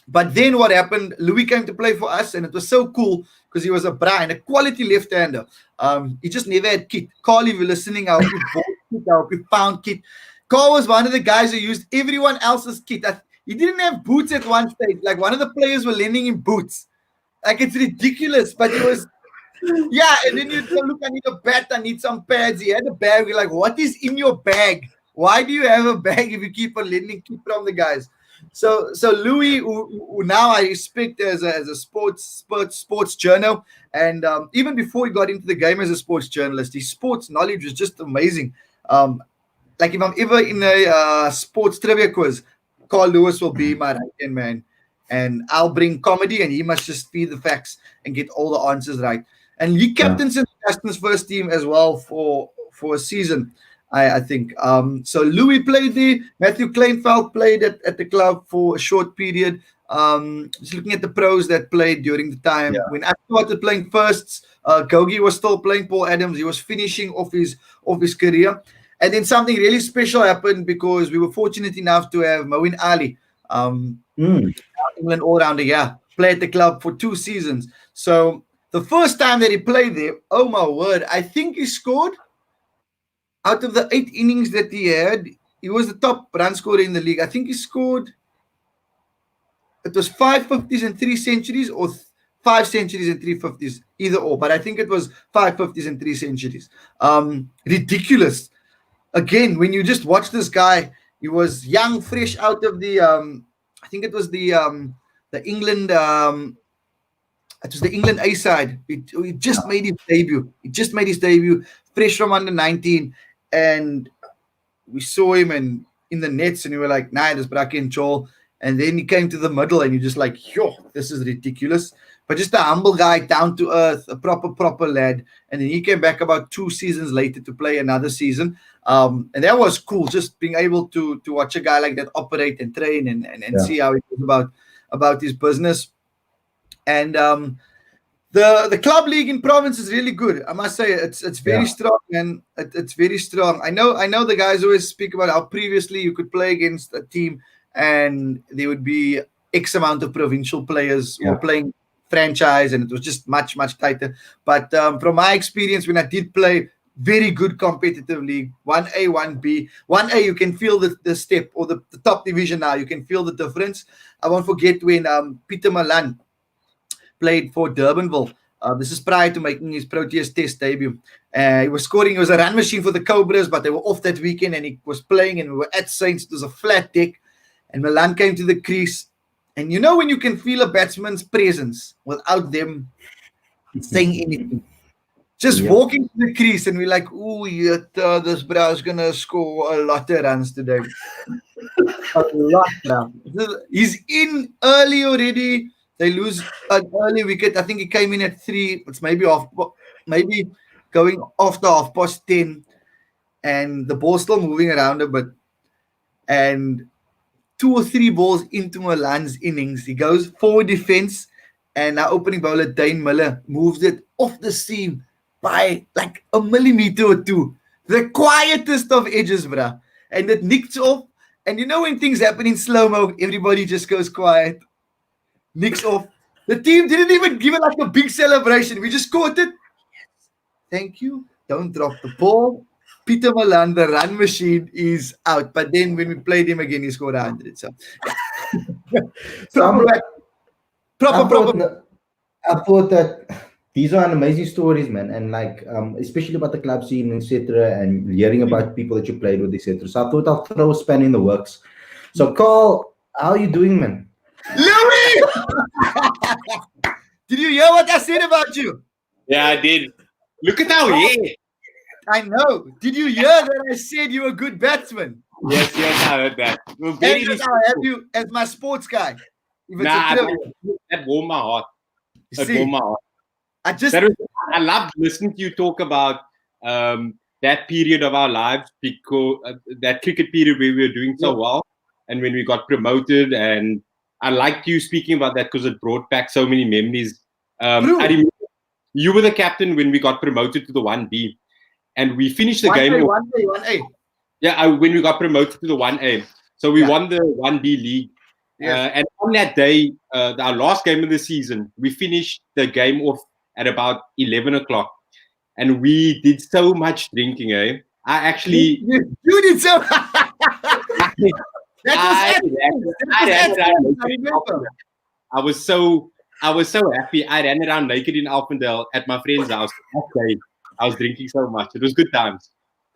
But then what happened? Louis came to play for us, and it was so cool because he was a Brian, a quality left-hander. He just never had kit. Carl, if you're listening, I hope you bought kit, I hope you found kit. Carl was one of the guys who used everyone else's kit. He didn't have boots at one stage. Like one of the players were lending him boots. Like it's ridiculous, but he was, yeah. And then you go, look, I need a bat, I need some pads. He had a bag. We're like, what is in your bag? Why do you have a bag if you keep on lending kit from the guys? So Louis, who now I respect as a sports journal, and even before he got into the game as a sports journalist, his sports knowledge was just amazing. Like if I'm ever in a sports trivia quiz, Carl Lewis will be my right-hand man, and I'll bring comedy, and he must just feed the facts and get all the answers right. And he captains Justin's first team as well for a season. I think. So Louis played there. Matthew Kleinfeld played at the club for a short period. Just looking at the pros that played during the time. When I started playing firsts, Gogi was still playing. Paul Adams, he was finishing off his career. And then something really special happened because we were fortunate enough to have Moeen Ali, England all-rounder, play at the club for 2 seasons. So the first time that he played there, oh my word, I think he scored. Out of the 8 innings that he had, he was the top run scorer in the league. I think he scored, it was 5 50s and 3 centuries, or 5 centuries and 3 50s, either or. But I think it was 5 50s and 3 centuries. Ridiculous. Again, when you just watch this guy, he was young, fresh out of the, I think it was the England, it was the England A side. He just made his debut. Fresh from under 19. And we saw him in the nets, and we were like, nah, this Brake and Joel. And then he came to the middle, and you're just like, yo, this is ridiculous. But just a humble guy, down to earth, a proper lad. And then he came back about 2 seasons later to play another season. And that was cool, just being able to watch a guy like that operate and train and see how he goes about his business. And the club league in province is really good. I must say it's very strong, and it's very strong. I know the guys always speak about how previously you could play against a team and there would be X amount of provincial players who were playing franchise, and it was just much tighter. But from my experience, when I did play very good competitive league, 1A, 1B, 1A, you can feel the step, or the top division now, you can feel the difference. I won't forget when Peter Malan played for Durbanville. This is prior to making his Proteas Test debut. He was scoring. It was a run machine for the Cobras, but they were off that weekend, and he was playing, and we were at Saints. It was a flat deck, and Milan came to the crease. And you know when you can feel a batsman's presence without them saying anything. Just walking to the crease, and we're like, ooh, this bro is going to score a lot of runs today. A lot now. He's in early already. They lose an early wicket. I think he came in at 3. It's maybe going after 10:30, and the ball's still moving around a bit. And 2 or 3 balls into Milan's innings, he goes forward defense, and our opening bowler Dane Miller moves it off the seam by like a millimeter or 2. The quietest of edges, bruh. And it nicked off. And you know when things happen in slow-mo, everybody just goes quiet. Nicks off. The team didn't even give it like a big celebration. We just caught it. Thank you. Don't drop the ball. Peter Malan, the run machine, is out. But then when we played him again, he scored 100. So, proper. I thought that these are amazing stories, man, and like especially about the club scene, etc., and hearing about people that you played with, etc. So I thought I'll throw a span in the works. So, Carl, how are you doing, man? Louis! Did you hear what I said about you? Yeah, I did. Look at our hair. I know. Did you hear that I said you were a good batsman? Yes, I heard that. And I have you as my sports guy. That warmed my heart. Warmed my heart. I loved listening to you talk about that period of our lives, because that cricket period where we were doing so well, and when we got promoted, and I liked you speaking about that because it brought back so many memories. I remember you were the captain when we got promoted to the 1B, and we finished the game. 1A. Yeah, when we got promoted to the 1A. So we won the 1B league, And on that day, our last game of the season, we finished the game off at about 11 o'clock. And we did so much drinking, eh? I actually... You did so... I was so happy. I ran around naked in Alphendale at my friend's house. Okay, I was drinking so much. It was good times.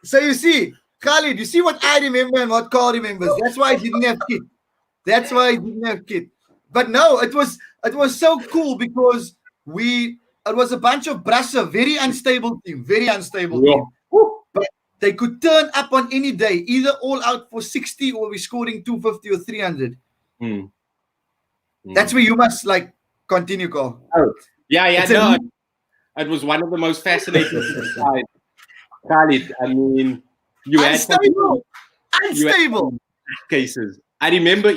So you see, Khalid, you see what I remember and what Carl remembers. That's why I didn't have kid. But no, it was so cool because it was a bunch of Brassa, very unstable team. But they could turn up on any day, either all out for 60 or we scoring 250 or 300. That's where you must continue, Carl. Oh, yeah. It was one of the most fascinating things. Khalid, I mean, you unstable cases. I remember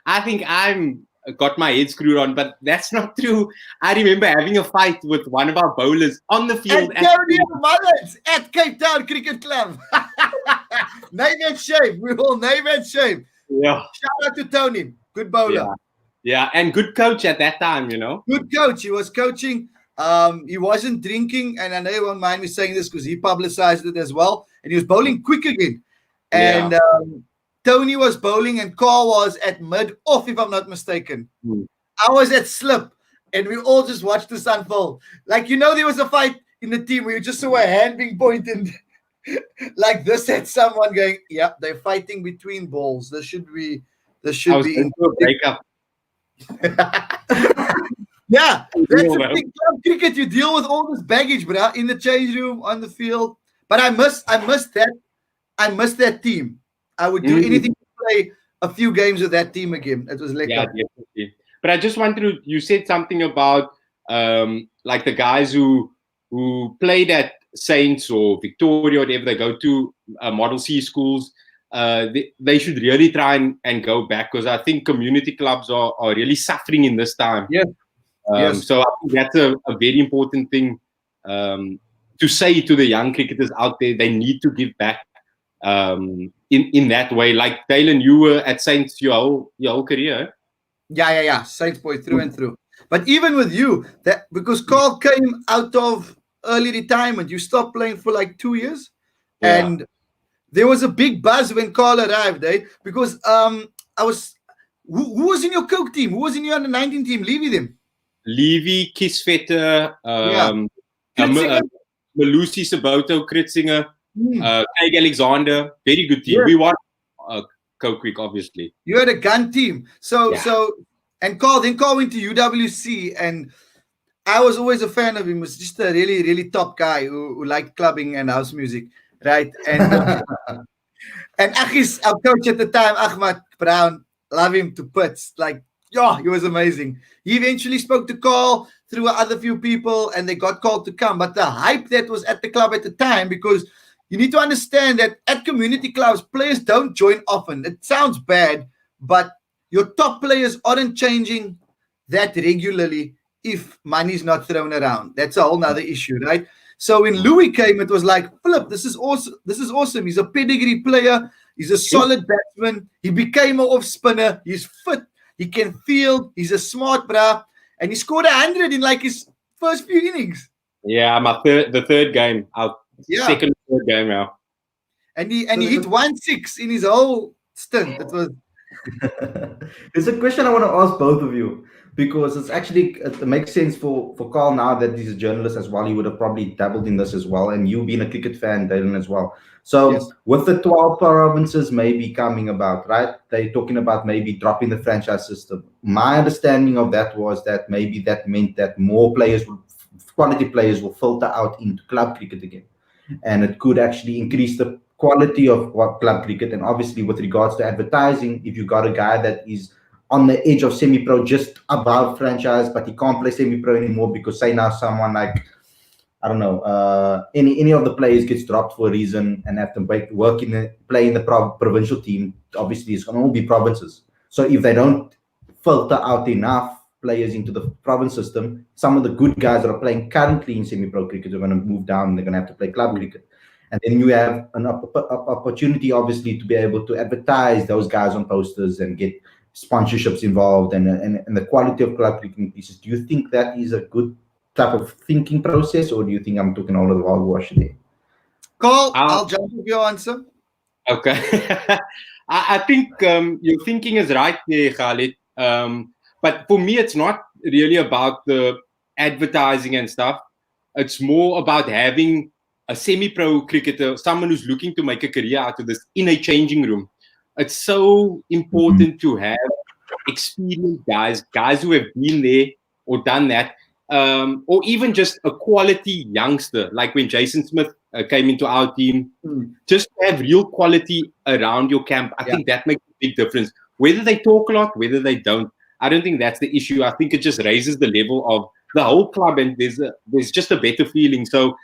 I think I'm got my head screwed on, but that's not true. I remember having a fight with one of our bowlers on the field at Cape Town Cricket Club. Name and shame. We will name and shame. Yeah. Shout out to Tony. Good bowler. Yeah, and good coach at that time, Good coach. He was coaching. He wasn't drinking, and I know you won't mind me saying this because he publicized it as well. And he was bowling quick again. And Tony was bowling and Carl was at mid-off, if I'm not mistaken. I was at slip, and we all just watched this unfold. There was a fight in the team where you just saw a hand being pointed like this at someone going, yeah, they're fighting between balls. There should be in breakup. Yeah, that's a big club cricket. You deal with all this baggage, bro, in the change room, on the field. But I miss that team. I would do anything to play a few games with that team again. It was definitely. But I just wanted you said something about the guys who played at Saints or Victoria or whatever, they go to Model C schools. They should really try and go back, because I think community clubs are really suffering in this time. Yes. So I think that's a very important thing to say to the young cricketers out there. They need to give back in that way. Like Dalin, you were at Saints your whole career. Yeah. Saints boy through and through. But even with you, because Carl came out of early retirement, you stopped playing for 2 years, and there was a big buzz when Carl arrived, because who was in your Coke team? Who was in your under-19 team? Levy, Kisvetter, Malusi Saboto, Kritzinger, Craig Alexander, very good team. We won Coke Week, obviously. You had a gun team. And Carl went to UWC, and I was always a fan of him. He was just a really, really top guy who liked clubbing and house music, right? And and Achis, our coach at the time, Ahmad Brown, love him to bits. He was amazing. He eventually spoke to Carl through other few people, and they got called to come. But the hype that was at the club at the time, because you need to understand that at community clubs, players don't join often. It sounds bad, but your top players aren't changing that regularly if money's not thrown around. That's a whole nother issue, right? So when Louis came, it was like, Philip, this is awesome. He's a pedigree player. He's a solid batsman. He became an off-spinner. He's fit. He can field. He's a smart bra. And he scored 100 in his first few innings. Yeah, the third game. Second, third game now. And he hit 1-6 in his whole stint. It was. There's a question I want to ask both of you, because it makes sense for Carl now that he's a journalist as well. He would have probably dabbled in this as well, and you being a cricket fan, Dalin, as well. So with the 12 provinces maybe coming about, right? They're talking about maybe dropping the franchise system. My understanding of that was that maybe that meant that more quality players will filter out into club cricket again, and it could actually increase the quality of club cricket. And obviously, with regards to advertising, if you got a guy that is on the edge of semi-pro, just above franchise, but he can't play semi-pro anymore because, say now, someone like, I don't know, any of the players gets dropped for a reason and have to play in the provincial team. Obviously, it's going to all be provinces. So if they don't filter out enough players into the province system, some of the good guys that are playing currently in semi-pro cricket are going to move down, and they're going to have to play club cricket. And then you have an opportunity, obviously, to be able to advertise those guys on posters and get sponsorships involved and the quality of club cricket increases. Do you think that is a good type of thinking process, or do you think I'm talking all of the hogwash there? Carl, I'll jump with your answer. Okay. I think your thinking is right there, Khalid. But for me, it's not really about the advertising and stuff. It's more about having a semi-pro cricketer, someone who's looking to make a career out of this, in a changing room. It's so important to have experienced guys who have been there or done that, or even just a quality youngster, like when Jason Smith came into our team. Just to have real quality around your camp. I think that makes a big difference. Whether they talk a lot, whether they don't, I don't think that's the issue. I think it just raises the level of the whole club, and there's just a better feeling. So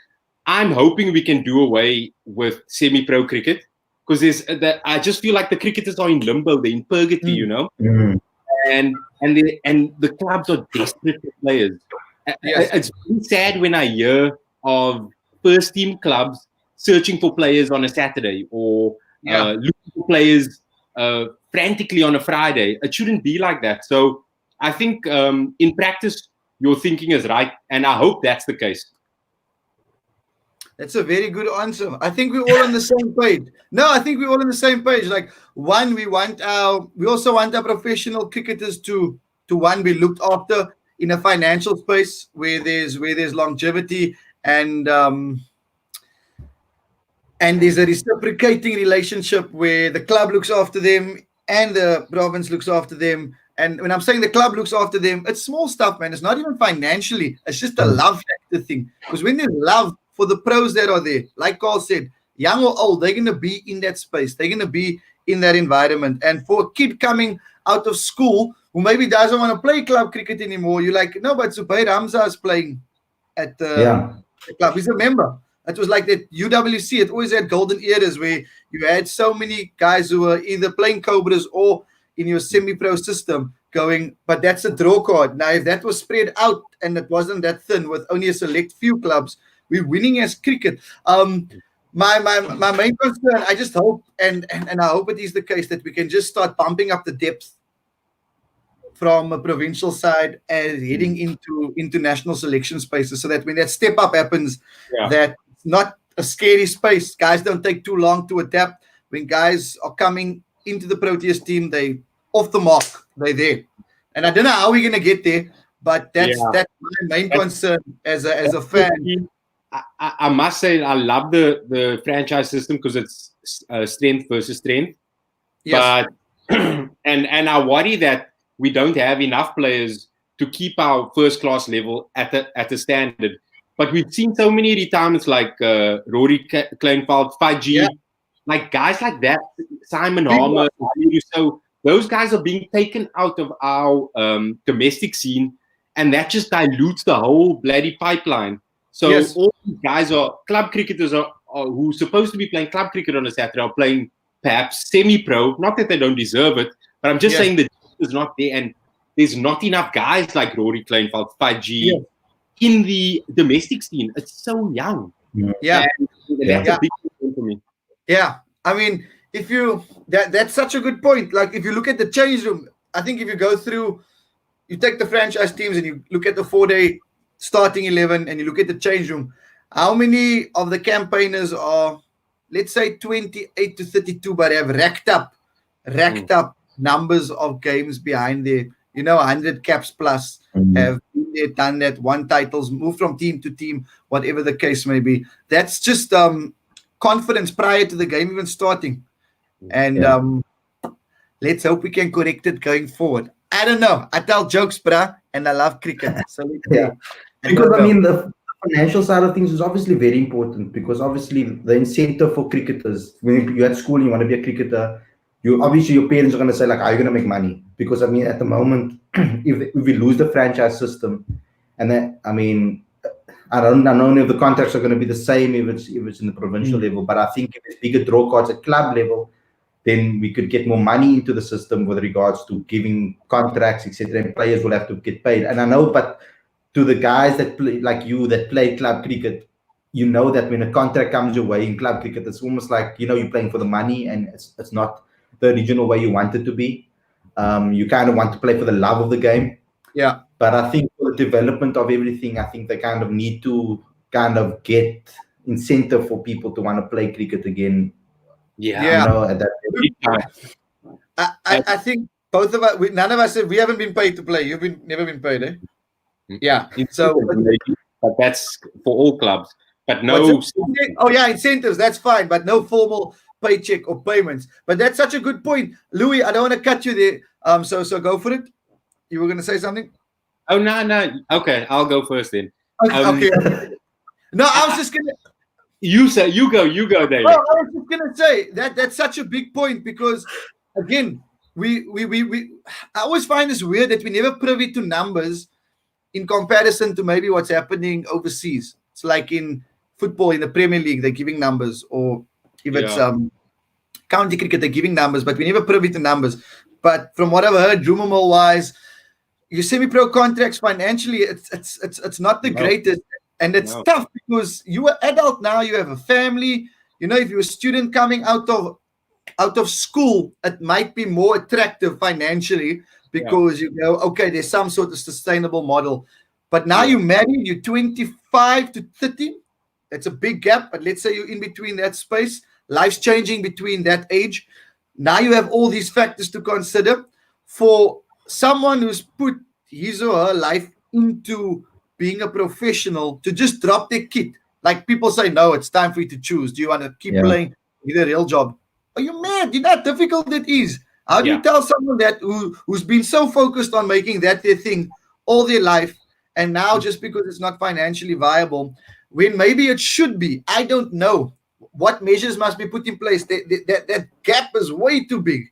I'm hoping we can do away with semi-pro cricket, because I just feel like the cricketers are in limbo, they're in purgatory, you know, and the clubs are desperate for players. It's really sad when I hear of first team clubs searching for players on a Saturday, or looking for players frantically on a Friday. It shouldn't be like that. So I think in practice, your thinking is right, and I hope that's the case. That's a very good answer. I think we're all on the same page. No, I think we're all on the same page. Like, one, we also want our professional cricketers to one, be looked after in a financial space where there's longevity and there's a reciprocating relationship where the club looks after them and the province looks after them. And when I'm saying the club looks after them, it's small stuff, man. It's not even financially. It's just a love factor thing. Because when there's love for the pros that are there, like Carl said, young or old, they're going to be in that space. They're going to be in that environment. And for a kid coming out of school who maybe doesn't want to play club cricket anymore, you're like, no, but Zubair Hamza is playing at the club. He's a member. It was like that UWC. It always had golden eras where you had so many guys who were either playing Cobras or in your semi-pro system going, but that's a draw card. Now, if that was spread out and it wasn't that thin with only a select few clubs, we're winning as cricket. My main concern, I just hope, and I hope it is the case, that we can just start bumping up the depth from a provincial side and heading into national selection spaces, so that when that step up happens, that it's not a scary space. Guys don't take too long to adapt. When guys are coming into the Proteas team, they off the mark, they're there. And I don't know how we're going to get there, but that's my main concern as a fan. I must say, I love the franchise system because it's strength versus strength. Yes. But and I worry that we don't have enough players to keep our first class level at the standard. But we've seen so many retirements like Rory Kleinveld, Fudgy, like guys like that, Simon Harmer. So those guys are being taken out of our domestic scene, and that just dilutes the whole bloody pipeline. So all these guys are club cricketers who are supposed to be playing club cricket on a Saturday are playing perhaps semi-pro. Not that they don't deserve it, but I'm just saying that is not there, and there's not enough guys like Rory Kleinveld, Fudgy in the domestic scene. It's so young. That's a big thing for me. Yeah, I mean, if you that's such a good point. Like, if you look at the change room, I think if you go through, you take the franchise teams and you look at the 4-day starting 11 and you look at the change room, how many of the campaigners are, let's say, 28 to 32, but have racked up numbers of games behind there, 100 caps plus, have been there, done that, won titles, moved from team to team, whatever the case may be. That's just confidence prior to the game even starting. And let's hope we can correct it going forward. I don't know. I tell jokes, bruh, and I love cricket. So because I mean, the financial side of things is obviously very important, because obviously the incentive for cricketers, when you're at school and you want to be a cricketer, obviously your parents are going to say, like, are you going to make money? Because I mean, at the moment, if we lose the franchise system, and then I mean, I don't know if the contracts are going to be the same if it's in the provincial level, but I think if there's bigger draw cards at club level, then we could get more money into the system with regards to giving contracts, etc. And players will have to get paid. And I know, but to the guys that play, like you, that play club cricket, that when a contract comes your way in club cricket, it's almost like, you're playing for the money, and it's not the original way you want it to be. You kind of want to play for the love of the game. Yeah. But I think for the development of everything, I think they kind of need to kind of get incentive for people to want to play cricket again. Yeah. You know, at that I think both of us, none of us, we haven't been paid to play. You've never been paid, eh? Yeah. So, but that's for all clubs. But no. Oh yeah, incentives. That's fine, but no formal paycheck or payments. But that's such a good point, Louis. I don't want to cut you there. So go for it. You were going to say something? Oh no. Okay, I'll go first then. Okay. No, I was just gonna. You go, David. Well, I was just gonna say that's such a big point because, again, we I always find this weird that we never privy to numbers in comparison to maybe what's happening overseas. It's like in football in the Premier League, they're giving numbers, or if it's county cricket, they're giving numbers, but we never privy to numbers. But from what I've heard, rumor mill wise, your semi-pro contracts financially, it's not the greatest, and it's tough because you are adult now. You have a family. You know, if you're a student coming out of school, it might be more attractive financially because you go, okay, there's some sort of sustainable model. But now you're married, you're 25 to 30. It's a big gap, but let's say you're in between that space. Life's changing between that age. Now you have all these factors to consider. For someone who's put his or her life into being a professional, to just drop their kit, like people say, no, it's time for you to choose. Do you want to keep playing with a real job? Are you mad? You know how difficult it is. How do you tell someone that who's been so focused on making that their thing all their life, and now just because it's not financially viable, when maybe it should be? I don't know what measures must be put in place. That gap is way too big.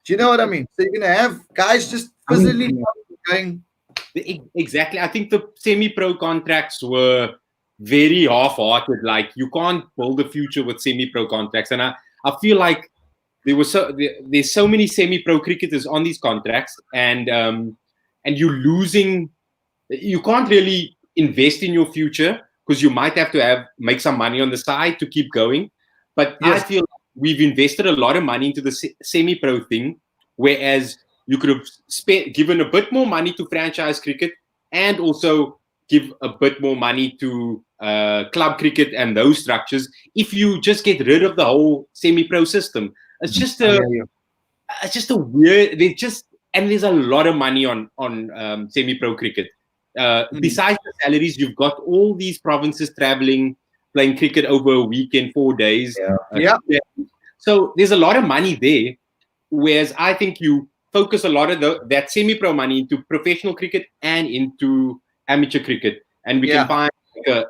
Do you know what I mean? So you're gonna have guys just physically going. Exactly. I think the semi-pro contracts were very half-hearted. Like, you can't build a future with semi-pro contracts, and I feel like there's so many semi-pro cricketers on these contracts, and you're losing. You can't really invest in your future because you might have to make some money on the side to keep going. But I feel like we've invested a lot of money into the semi-pro thing, whereas you could have given a bit more money to franchise cricket and also give a bit more money to club cricket and those structures. If you just get rid of the whole semi-pro system, it's just a weird. And there's a lot of money on semi-pro cricket. Besides the salaries, you've got all these provinces traveling, playing cricket over a weekend, 4 days. So there's a lot of money there. Whereas I think you focus a lot of that semi-pro money into professional cricket and into amateur cricket, and we can find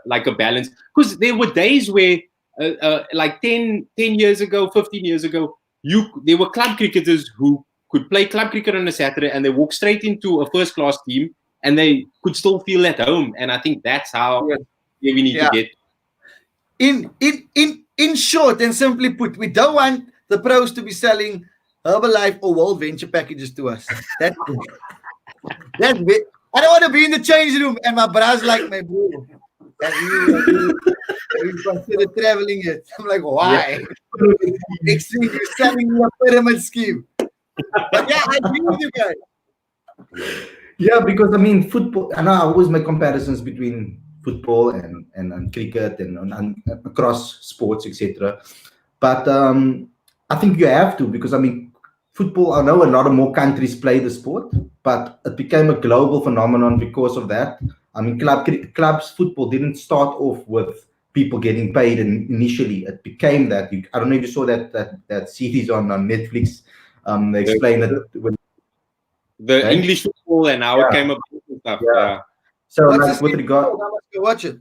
like a balance. Because there were days where, like 10 years ago, 15 years ago, there were club cricketers who could play club cricket on a Saturday and they walk straight into a first-class team and they could still feel at home. And I think that's how we need to get. In short and simply put, we don't want the pros to be selling Herbalife or World Venture packages to us. That's it. I don't want to be in the change room and my bra's like, my bro, we consider traveling yet. I'm like, why? Next thing you're selling me a pyramid scheme. But yeah, I agree with you guys. Yeah, because I mean, football, and I always make comparisons between football and cricket and across sports, etc. But I think you have to, because I mean, football, I know a lot of more countries play the sport, but it became a global phenomenon because of that. I mean, clubs football didn't start off with people getting paid initially. It became that. I don't know if you saw that series on Netflix. They explained it with the English football and how it came up and stuff. So like with regard, watch it.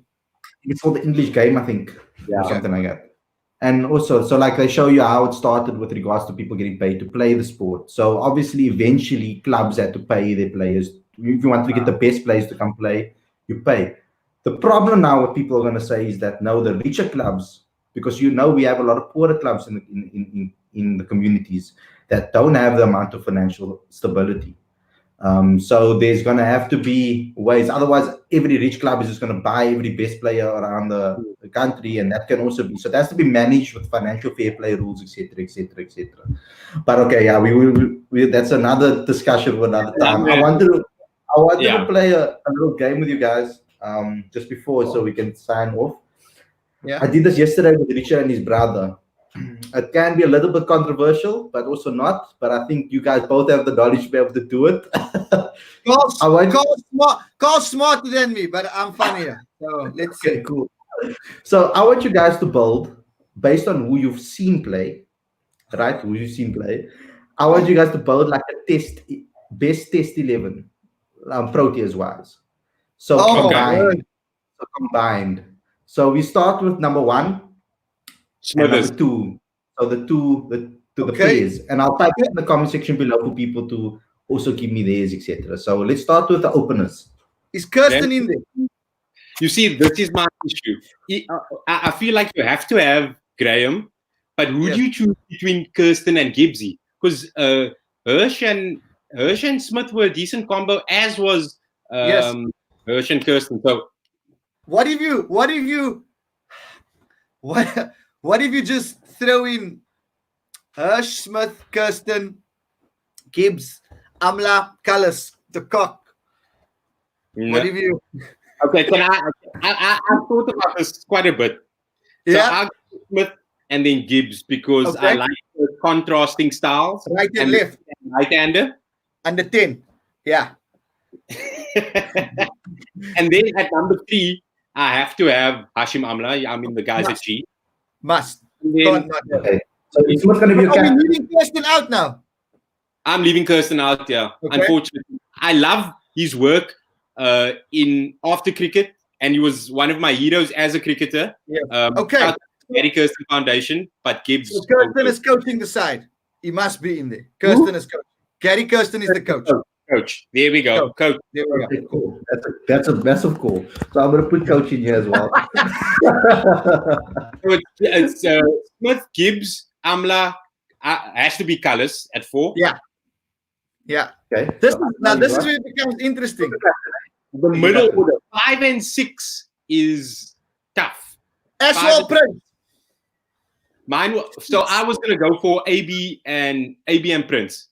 It's called the English Game, I think, or something like that. And also, so like they show you how it started with regards to people getting paid to play the sport. So obviously, eventually, clubs had to pay their players. If you want to get the best players to come play, you pay. The problem now, what people are going to say is that no, the richer clubs, because we have a lot of poorer clubs in the communities that don't have the amount of financial stability. So there's going to have to be ways. Otherwise, every rich club is just going to buy every best player around the country, and that can also be, so that has to be managed with financial fair play rules, etc., etc., etc. But okay, yeah, we that's another discussion for another time. I wanted to play a little game with you guys just before, so we can sign off. Yeah, I did this yesterday with Richard and his brother. It can be a little bit controversial, but also not. But I think you guys both have the knowledge to be able to do it. Carl's smarter than me, but I'm funnier. So let's see. Okay, cool. So I want you guys to build based on who you've seen play, right? Who you've seen play. I want you guys to build like a best test 11, Proteas wise. So combined. So we start with number 1. And number 2, so the players, and I'll type it in the comment section below for people to also give me theirs, etc. So let's start with the openers. Is Kirsten in there? You see, this is my issue. I feel like you have to have Graham, but who do you choose between Kirsten and Gibbsy? Because Hirsch and Smith were a decent combo, as was Hirsch and Kirsten. So what if you just throw in Hirsch, Smith, Kirsten, Gibbs, Amla, Callis, the cock? No. What if you? Okay, can I thought about this quite a bit. So I go Smith and then Gibbs because I like the contrasting styles. Right and left. Right-hander. Under 10. Yeah. And then at number 3, I have to have Hashim Amla. I mean, the guys at G. Must. Then, okay. So it's not going to be Are we leaving Kirsten out now? I'm leaving Kirsten out, yeah. Okay. Unfortunately. I love his work in after cricket, and he was one of my heroes as a cricketer. Yeah. Gary Kirsten Foundation, but Gibbs. So Kirsten is coaching the side. He must be in there. Kirsten is coach. Gary Kirsten is the coach. Coach. There we go. Coach. There we go. Okay, cool. That's a massive call. So I'm going to put coach in here as well. It's Smith, Gibbs, Amla, has to be Callis at 4. Yeah. Yeah. Okay. This is where it becomes interesting. The middle order, 5 and 6 is tough. Ashwell Prince. Mine. So I was going to go for AB and Prince.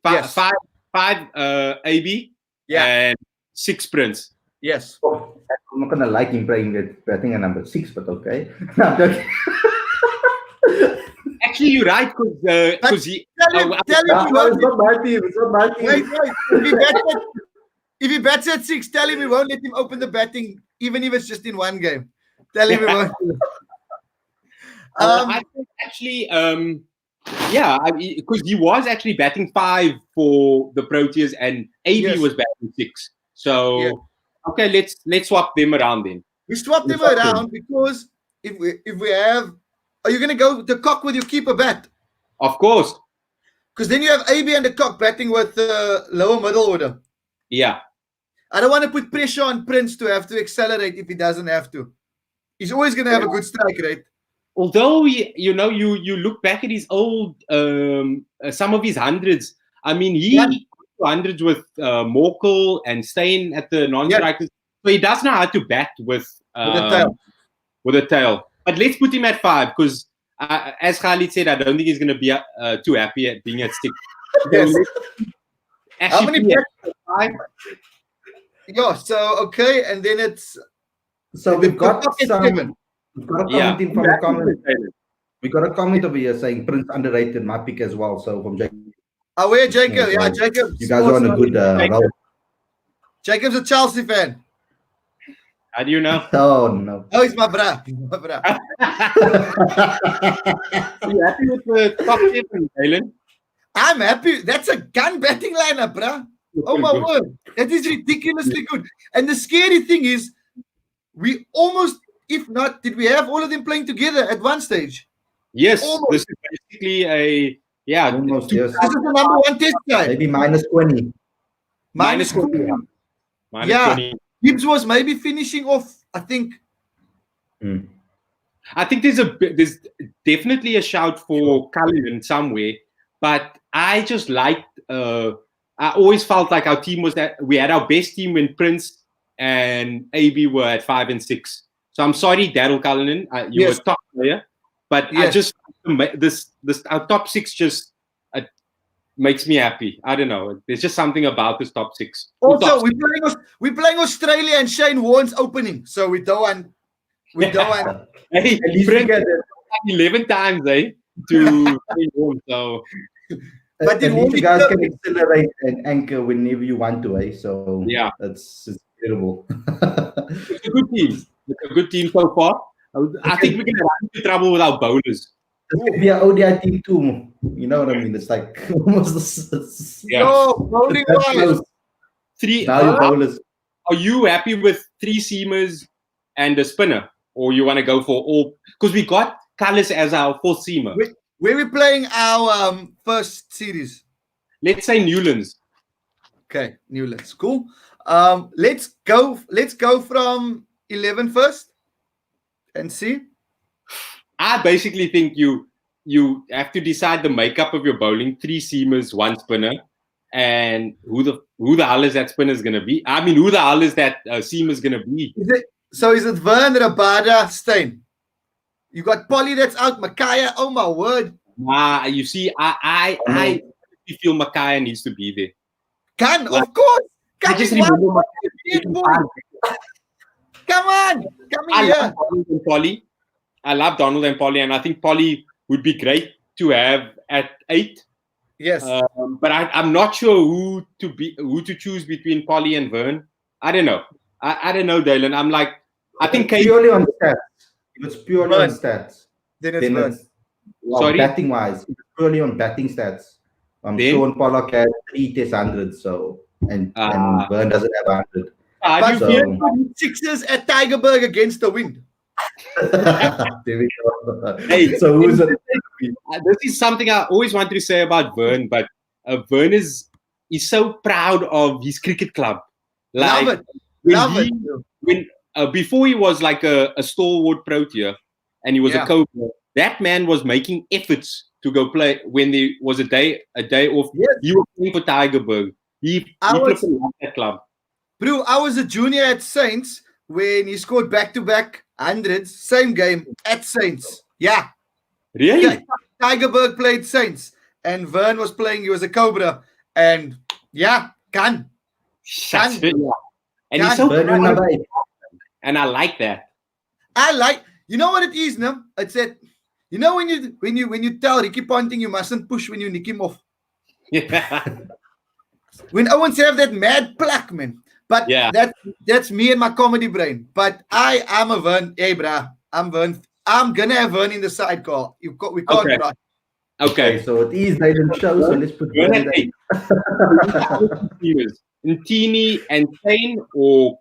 5 AB. Yeah. And 6 Prince. Yes. Oh, I'm not going to like him playing at batting at number 6, but okay. Actually, you're right, because he. Tell him it's not my team. It's not my team. Wait. If he bats at 6, tell him we won't let him open the batting, even if it's just in one game. Tell him we won't. I think actually, because he was actually batting 5 for the Proteas, and AB was batting 6. So, okay, let's swap them around then. We swap them around because if we have. Are you going to go the cock with your keeper bat? Of course. Because then you have AB and the cock batting with the lower middle order. Yeah. I don't want to put pressure on Prince to have to accelerate if he doesn't have to. He's always going to have a good strike rate. Although, you look back at his old, some of his hundreds. I mean, he hundreds with Morkel and Steyn at the non-strikers. So he does know how to bat with a tail. But let's put him at 5 because, as Khalid said, I don't think he's going to be too happy at being at 6. Yes. How many bats? 5? Yeah, so, okay, and then it's... So we've got a comment from a comment. We got a comment over here saying Prince underrated, my pick as well. So from Jacob. Oh, where Jacob? Yeah, Jacob. You guys are on a good roll. Jacob's a Chelsea fan. How do you know? Oh, no. Oh, he's my bra. Are you happy with the top 7, Dalin? I'm happy. That's a gun batting lineup, bruh. Oh, my word. That is ridiculously good. And the scary thing is, we almost, if not, did we have all of them playing together at one stage? Yes. Almost. This is basically almost, yes. This is the number 1 test guy. Maybe minus 20. Minus 20. Minus 20. Gibbs was maybe finishing off, I think. I think there's definitely a shout for Cullen somewhere, but I just liked. I always felt like our team was that we had our best team when Prince and AB were at 5 and 6. So I'm sorry, Daryl Cullinan, you were top player, but I just our top 6 just makes me happy. I don't know. There's just something about this top 6. Also, we're playing Australia and Shane Warne's opening, so we don't want. Hey, Brent, 11 times, to Shane Warne. So, but then you guys can accelerate and anchor whenever you want to, So yeah, it's incredible. It's a good team. It's a good team so far. I think we're gonna run into trouble with our bowlers. It could be an ODI team too. You know what I mean? It's like almost bowling wise. Are you happy with 3 seamers and a spinner? Or you want to go for all? Because we got Cullis as our 4th seamer. Where we playing our first series? Let's say Newlands. Okay, Newlands. Cool. Let's go from 11 first and see. I basically think you have to decide the makeup of your bowling: 3 seamers, 1 spinner, and who the hell is that spinner is going to be? I mean, who the hell is that seamer is going to be? Is it Vern, Rabada, Steyn? You got Polly that's out, Makaya. Oh my word! Nah, you see, I feel Makaya needs to be there. Of course. I just remember Come on, I love Donald and Polly. I love Donald and Polly, and I think Polly would be great to have at 8. Yes, but I'm not sure who to choose between Polly and Vern. I don't know. I don't know, Dalin. I'm like, I think purely on stats. It's purely on stats. Then it's Vern. Sorry, batting wise, it's purely on batting stats. Sean Pollock had 3 Test 100s, so and Vern doesn't have 100. But so, 6s at Tigerberg against the wind. There we go. Hey, so who's it? This is something I always wanted to say about Vern, but Vern is so proud of his cricket club. Like, Love it. When before he was like a stalwart proteer, and he was a Cobra, that man was making efforts to go play when there was a day off. Yes. He was playing for Tigerberg. He loved that club. Bro, I was a junior at Saints when he scored back-to-back 100s, same game at Saints. Yeah. Really? Tigerberg played Saints, and Vern was playing. He was a Cobra, and can. And he's so proud. And I like that. You know what it is, no? It's that, you know, when you tell Ricky Ponting you mustn't push when you nick him off. Yeah. When Owens have that mad pluck, man. But that's me and my comedy brain. But I'm a Vern. Hey, brah, I'm Vern. I'm gonna have Vern in the side call. We can't. Okay. So it is Dalin show. So let's put Vern in there. Ntini and Steyn or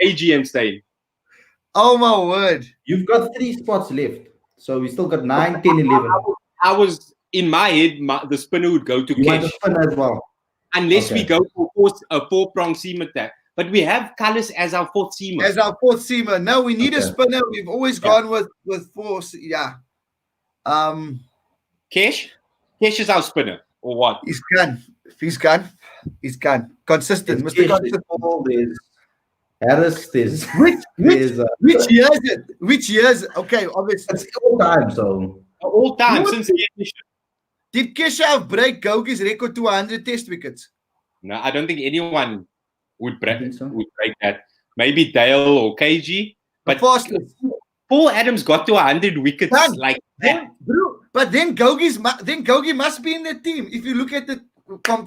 AG and Steyn? Oh my word. You've got 3 spots left. So we still got 9, 10, 11. I was in my head, the spinner would go to Kesh. Want the spinner as well. Unless we go for a 4-prong seamer tag. But we have Cullis as our 4th seamer. As our 4th seamer. No, we need a spinner. We've always gone with 4. Yeah. Kesh? Kesh is our spinner, or what? He's gone. He's gone. Consistent. Mr. Consistent. There's Harris. There's which year is it? Which years? Okay, obviously. It's all time, so. All time since the admission. Did Keshav break Gogi's record to 100 test wickets? No, I don't think anyone would break that. Maybe Dale or KG. But Paul Adams got to 100 wickets like that. Bro, but then Gogi must be in the team. If you look at the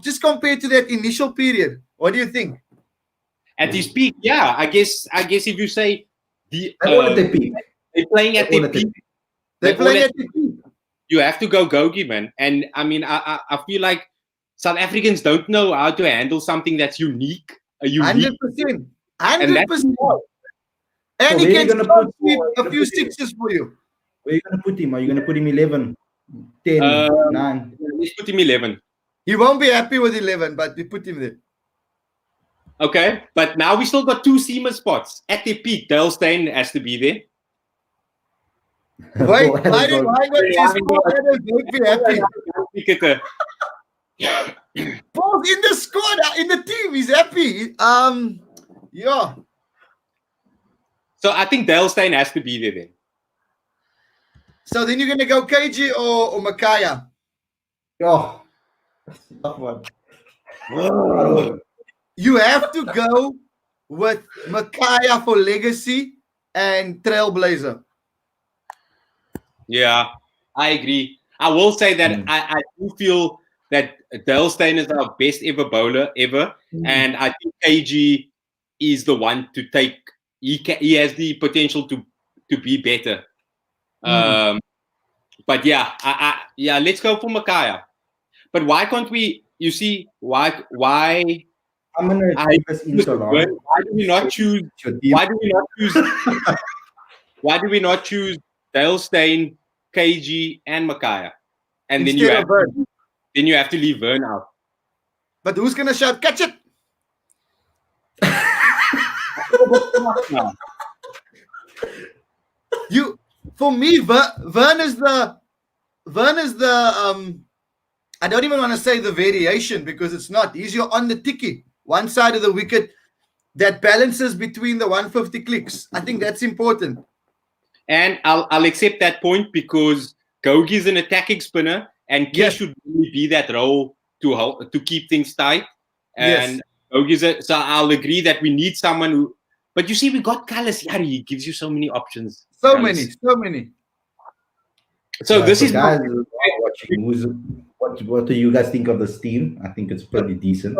just compared to that initial period, what do you think? At his peak, yeah. I guess if you say they're at their peak. They're playing at their peak. They're playing at their peak. You have to go Gogi, man. And I mean, I feel like South Africans don't know how to handle something that's unique. 100%. 100%. And he can put a few 6s for you. Where are you going to put him? Are you going to put him 11, 10, 9? Let's put him 11. He won't be happy with 11, but we put him there. Okay, but now we still got 2 seamer spots. At the peak, Dale Steyn has to be there. Wait, why don't be happy? Paul's in the squad, in the team. He's happy. Yeah. So I think Dale Steyn has to be there then. So then you're gonna go KG or Makaya? Oh, that's a tough one. You have to go with Makaya for legacy and Trailblazer. Yeah, I agree. I will say that I do feel that Dale Steyn is our best ever bowler ever, and I think KG is the one to take. He has the potential to be better. But yeah, let's go for Makaya. But why can't we? You see, why? I'm gonna take this in so long. Why do we not choose? Why do we not choose? Why do we not choose Dale Steyn, KG, and Makaya? And then you have to leave Vern out. But who's gonna shout, catch it? For me, Vern is the I don't even want to say the variation because it's not. He's your on the ticky, one side of the wicket that balances between the 150 clicks. I think that's important. And I'll accept that point because Gogi is an attacking spinner, and Kesh should really be that role to keep things tight. And Gogi's so I'll agree that we need someone who. But you see, we got Kallis. Yeah, he gives you so many options. So many. So this is guys watching. What do you guys think of this team? I think it's pretty decent.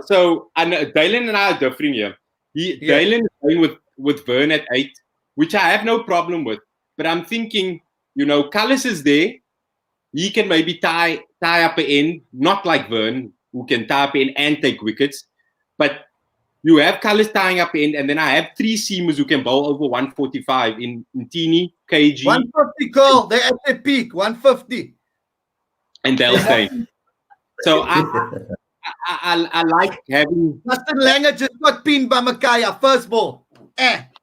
So Dalin and I are different here. Dalin is going with Vern at 8, which I have no problem with. But I'm thinking, Kallis is there. He can maybe tie up an end, not like Vern, who can tie up an end and take wickets. But you have Kallis tying up end, and then I have 3 seamers who can bowl over 145 in Tini, KG. 150 call. They're at their peak, 150. And Dale Steyn. So I like having. Justin Langer just got pinned by Makaya. First ball.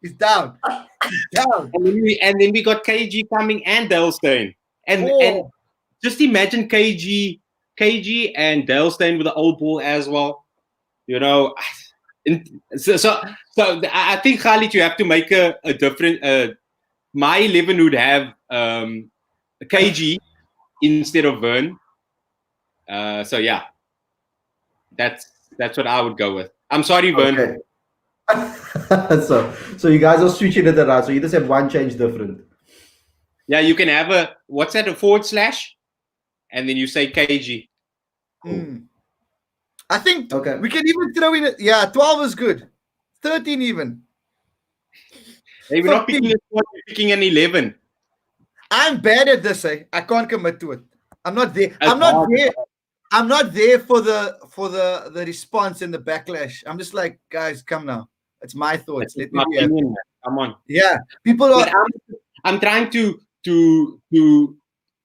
He's down. And then we got KG coming and Dale Steyn. And just imagine KG and Dale Steyn with the old ball as well. So I think, Khalid, you have to make a different. My 11 would have KG instead of Vern. So yeah, that's what I would go with. I'm sorry, Vern. Okay. so you guys are switching it around. So you just have one change different. Yeah, you can have a /, and then you say KG. Cool. I think we can even throw in 12 is good. 13 even. Hey, we're not picking a squad, we're picking an 11. I'm bad at this, I can't commit to it. I'm not there. I'm not there for the response and the backlash. I'm just like, guys, come now. It's my thoughts. Let me opinion, come on. Yeah. People are I'm trying to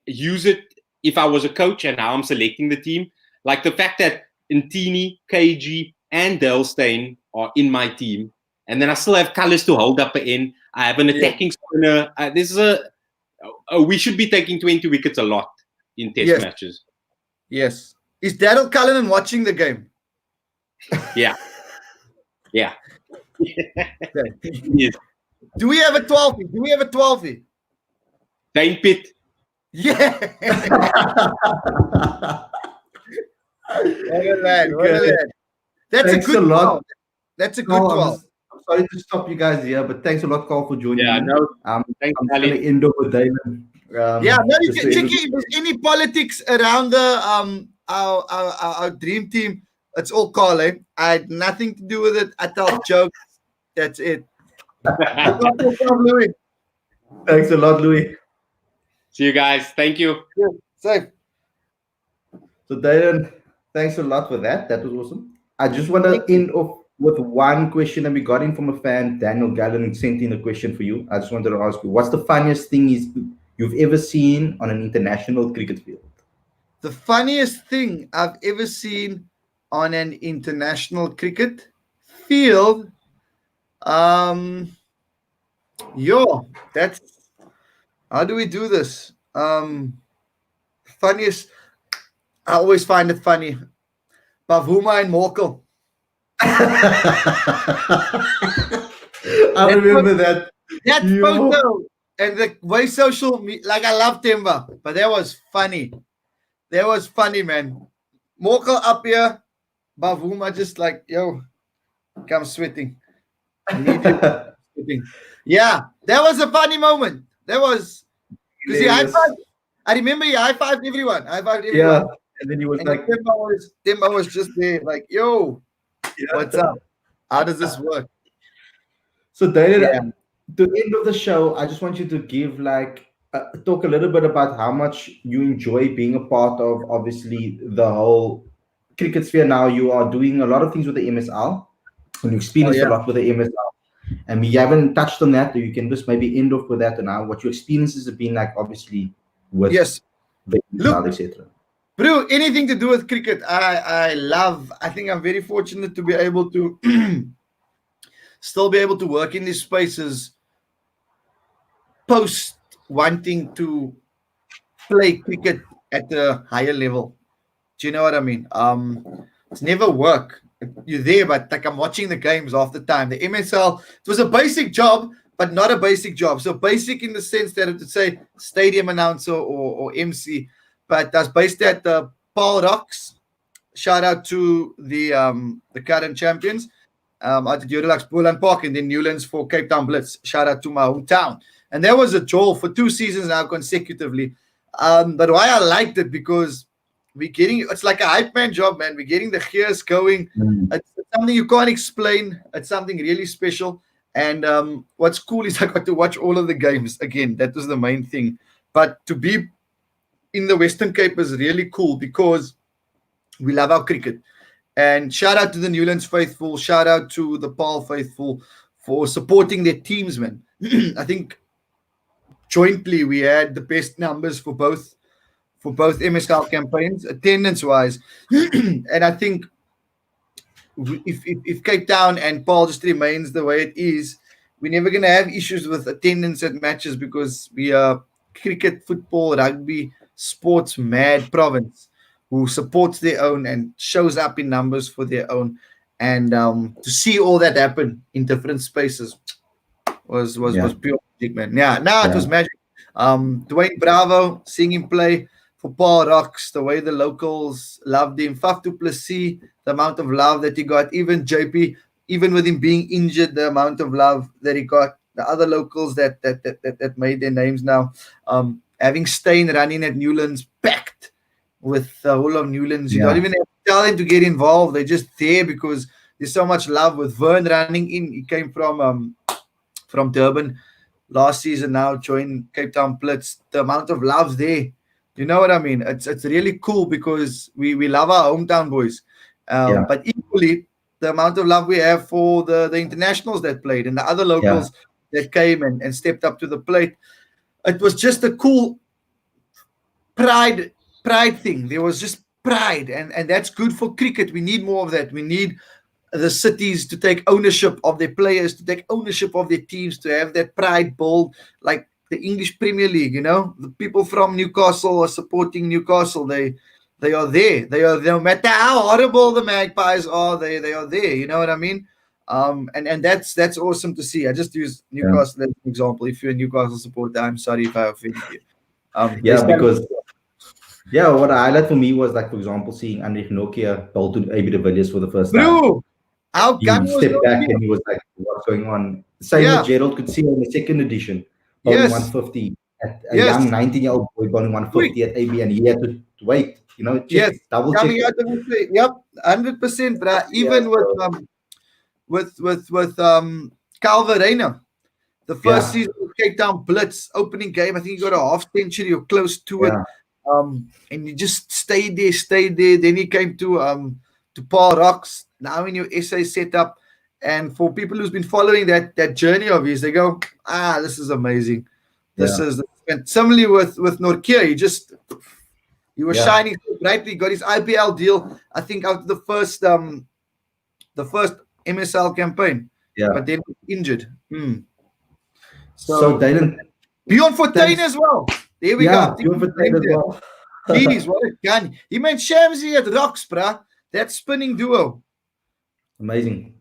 use it if I was a coach and now I'm selecting the team. Like the fact that Ntini, KG, and Dale Steyn are in my team, and then I still have Kallis to hold up an end. I have an attacking spinner. This is we should be taking 20 wickets a lot in test matches. Yes. Is Daryl Cullinan watching the game? Yeah. Yes. Do we have a 12? Dane Pitt. Yeah. What a lad. That's thanks a good a lot. That's a good 12. I'm sorry to stop you guys here, but thanks a lot, Carl, for joining me. No, I'm going to end up with Damon. You can check if there's any politics around the our dream team. It's all Carl. I had nothing to do with it. I tell jokes. That's it. Thanks a lot, Louis. See you guys. Thank you. Yeah, safe. So, Darren, thanks a lot for that. That was awesome. I just want to end off with one question that we got in from a fan. Daniel Gallen sent in a question for you. I just wanted to ask you, what's the funniest thing you've ever seen on an international cricket field? The funniest thing I've ever seen on an international cricket field, that's how do we do this? Funniest, I always find it funny. Bavuma and Morkel. I remember that. That photo and the way like I love Timber, but that was funny. That was funny, man. Mokel up here, Bavuma just like, yo, come sweating. I need you sweating. Yeah, that was a funny moment. That was because he high five. I remember he high fived everyone. High fived everyone. Yeah, and then he was like, Timber was just there, like, yo, what's up? How does this work? So, Dalin, to the end of the show, I just want you to give talk a little bit about how much you enjoy being a part of, obviously, the whole cricket sphere. Now you are doing a lot of things with the MSL, and you experienced a lot with the MSL. And we haven't touched on that. You can just maybe end off with that and now what your experiences have been like, obviously, with the MSL, etc. Bro, anything to do with cricket, I love. I think I'm very fortunate to be able to still be able to work in these spaces post wanting to play cricket at a higher level. Do you know what I mean? It's never work. You're there, but like I'm watching the games half the time. The MSL, it was a basic job, but not a basic job. So basic in the sense that it would say stadium announcer or MC, but that's based at the Paul Rocks. Shout out to the current champions. Out at Eurolax Boland Park and then Newlands for Cape Town Blitz. Shout out to my hometown. And that was a draw for 2 seasons now consecutively. But why I liked it because it's like a hype man job, man. We're getting the gears going. It's something you can't explain. It's something really special. And what's cool is I got to watch all of the games again. That was the main thing. But to be in the Western Cape is really cool because we love our cricket. And shout out to the Newlands faithful. Shout out to the Paul faithful for supporting their teams, man. I think jointly we had the best numbers for both MSL campaigns, attendance-wise. And I think if Cape Town and Paul just remains the way it is, we're never going to have issues with attendance at matches because we are cricket, football, rugby, sports mad province who supports their own and shows up in numbers for their own. And to see all that happen in different spaces was pure magic, man. It was magic. Dwayne Bravo, seeing him play for Paul Rocks, the way the locals loved him. Faf du Plessis, the amount of love that he got. Even JP, even with him being injured, the amount of love that he got. The other locals that made their names now. Having Steyn running at Newlands, packed with the whole of Newlands. You don't even have to tell them to get involved. They're just there because there's so much love. With Vern running in, he came from Durban last season, now joined Cape Town Blitz. The amount of love there, you know what I mean? It's really cool because we love our hometown boys. But equally, the amount of love we have for the internationals that played and the other locals that came and stepped up to the plate. It was just a cool pride thing. There was just pride, and that's good for cricket. We need more of that. We need the cities to take ownership of their players, to take ownership of their teams, to have that pride bold, like the English Premier League. You know, the people from Newcastle are supporting Newcastle. They are there. They are, no matter how horrible the Magpies are, they are there. You know what I mean? And that's awesome to see. I just use Newcastle as an example. If you're a Newcastle supporter, I'm sorry if I offended you. What a highlight for me was, like, for example, seeing Andre Nokia bowl to AB de Villiers for the first time. Bro, how he stepped back and he was like, what's going on? Same with Gerald could see in the second edition, bowling 150. A young 19-year-old boy bowling 150 at AB, and he had to wait, double check. Coming out of the play. Yep, 100%, bro. Even with Calvin Reina, the first season of Cape Town Blitz opening game, I think he got a half century or close to it. And he just stayed there. Then he came to Paul Rocks, now in your SA setup. And for people who's been following that journey of his, they go, this is amazing. This is, and similarly with Norkia, he was shining so brightly. Got his IPL deal, I think, out of the first MSL campaign. But then injured. So Dalin, Bjorn Fortuin as well. There we go. Bjorn Fortuin as well. Jeez, what a gun. He made Shamsi at Rocks, bruh. That spinning duo. Amazing.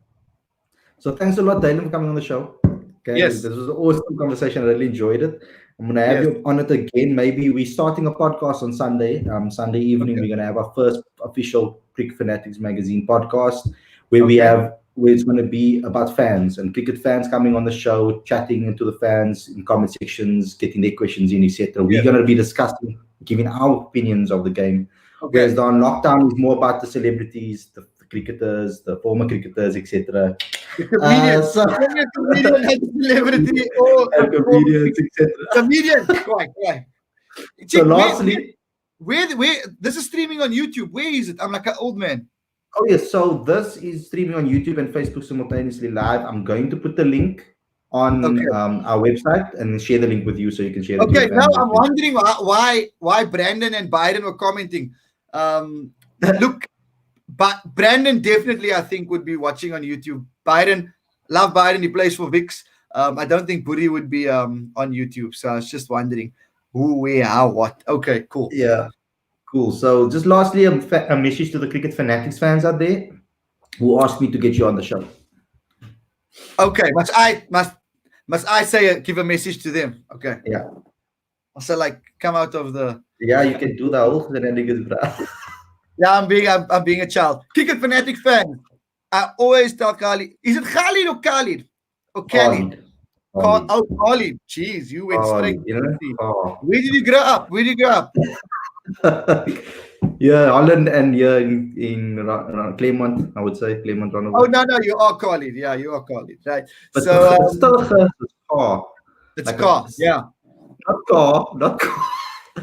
So thanks a lot, Dalin, for coming on the show. Okay, Yes. this was an awesome conversation. I really enjoyed it. I'm gonna have you on it again. Maybe we're starting a podcast on Sunday. Sunday evening, we're gonna have our first official Cricket Fanatics magazine podcast, where where it's gonna be about fans and cricket fans coming on the show, chatting into the fans in comment sections, getting their questions in, etc. We're gonna be discussing, giving our opinions of the game. Whereas the On Lockdown is more about the celebrities, the cricketers, the former cricketers, etc. Comedians, celebrity, comedians, etc. Comedians, right. So lastly, where this is streaming on YouTube. Where is it? I'm like an old man. Oh yes, so this is streaming on YouTube and Facebook simultaneously live. I'm going to put the link on our website and share the link with you so you can share it. Okay, now I'm wondering why Brandon and Byron were commenting. Look, but Brandon definitely I think would be watching on YouTube. Byron, love Byron. He plays for Vix. I don't think Buri would be on YouTube. So I was just wondering who, where, how, what. Okay, cool. Yeah, cool. So just lastly, a message to the Cricket Fanatics fans out there who asked me to get you on the show. Okay, must I say give a message to them? Okay. Yeah. So like come out of the. Yeah, you can do that. Yeah, I'm being a child. Cricket Fanatic fan. I always tell Khalid. Is it Khalid or Khalid? Or Khalid? Khalid. Jeez, you went straight. Where did you grow up? Yeah, Holland and in Claremont, I would say Claremont. Oh no, you are Khalid. Yeah, you are Khalid, right? But so it's still car. It's like car. Yeah.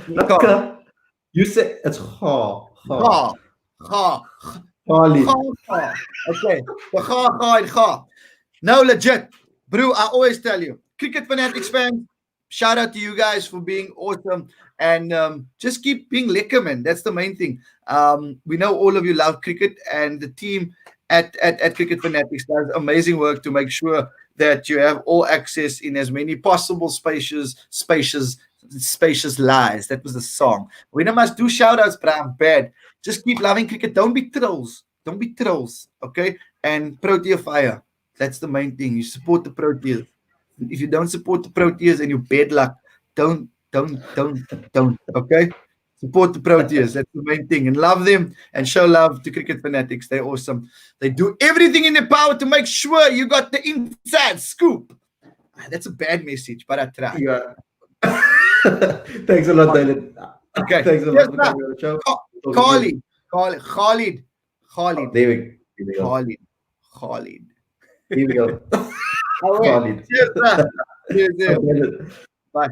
Not car. You said it's car. Okay. No, legit. Bro, I always tell you, Cricket Fanatics fans, shout out to you guys for being awesome. And just keep being lekker, man. That's the main thing. We know all of you love cricket, and the team at Cricket Fanatics does amazing work to make sure that you have all access in as many possible spacious lies. That was the song. We don't must do shout outs, but I'm bad. Just keep loving cricket. Don't be trolls. Okay? And Protea fire. That's the main thing. You support the Proteas. If you don't support the Proteas and you're bad luck, don't. Okay? Support the Proteas. That's the main thing. And love them and show love to Cricket Fanatics. They're awesome. They do everything in their power to make sure you got the inside scoop. That's a bad message, but I try. Yeah. Thanks a lot, Dalin. Okay. Thanks a lot for coming on the show. Khalid. There we go. Khalid. Here we go. Khalid. Cheers, sir. Cheers. Bye.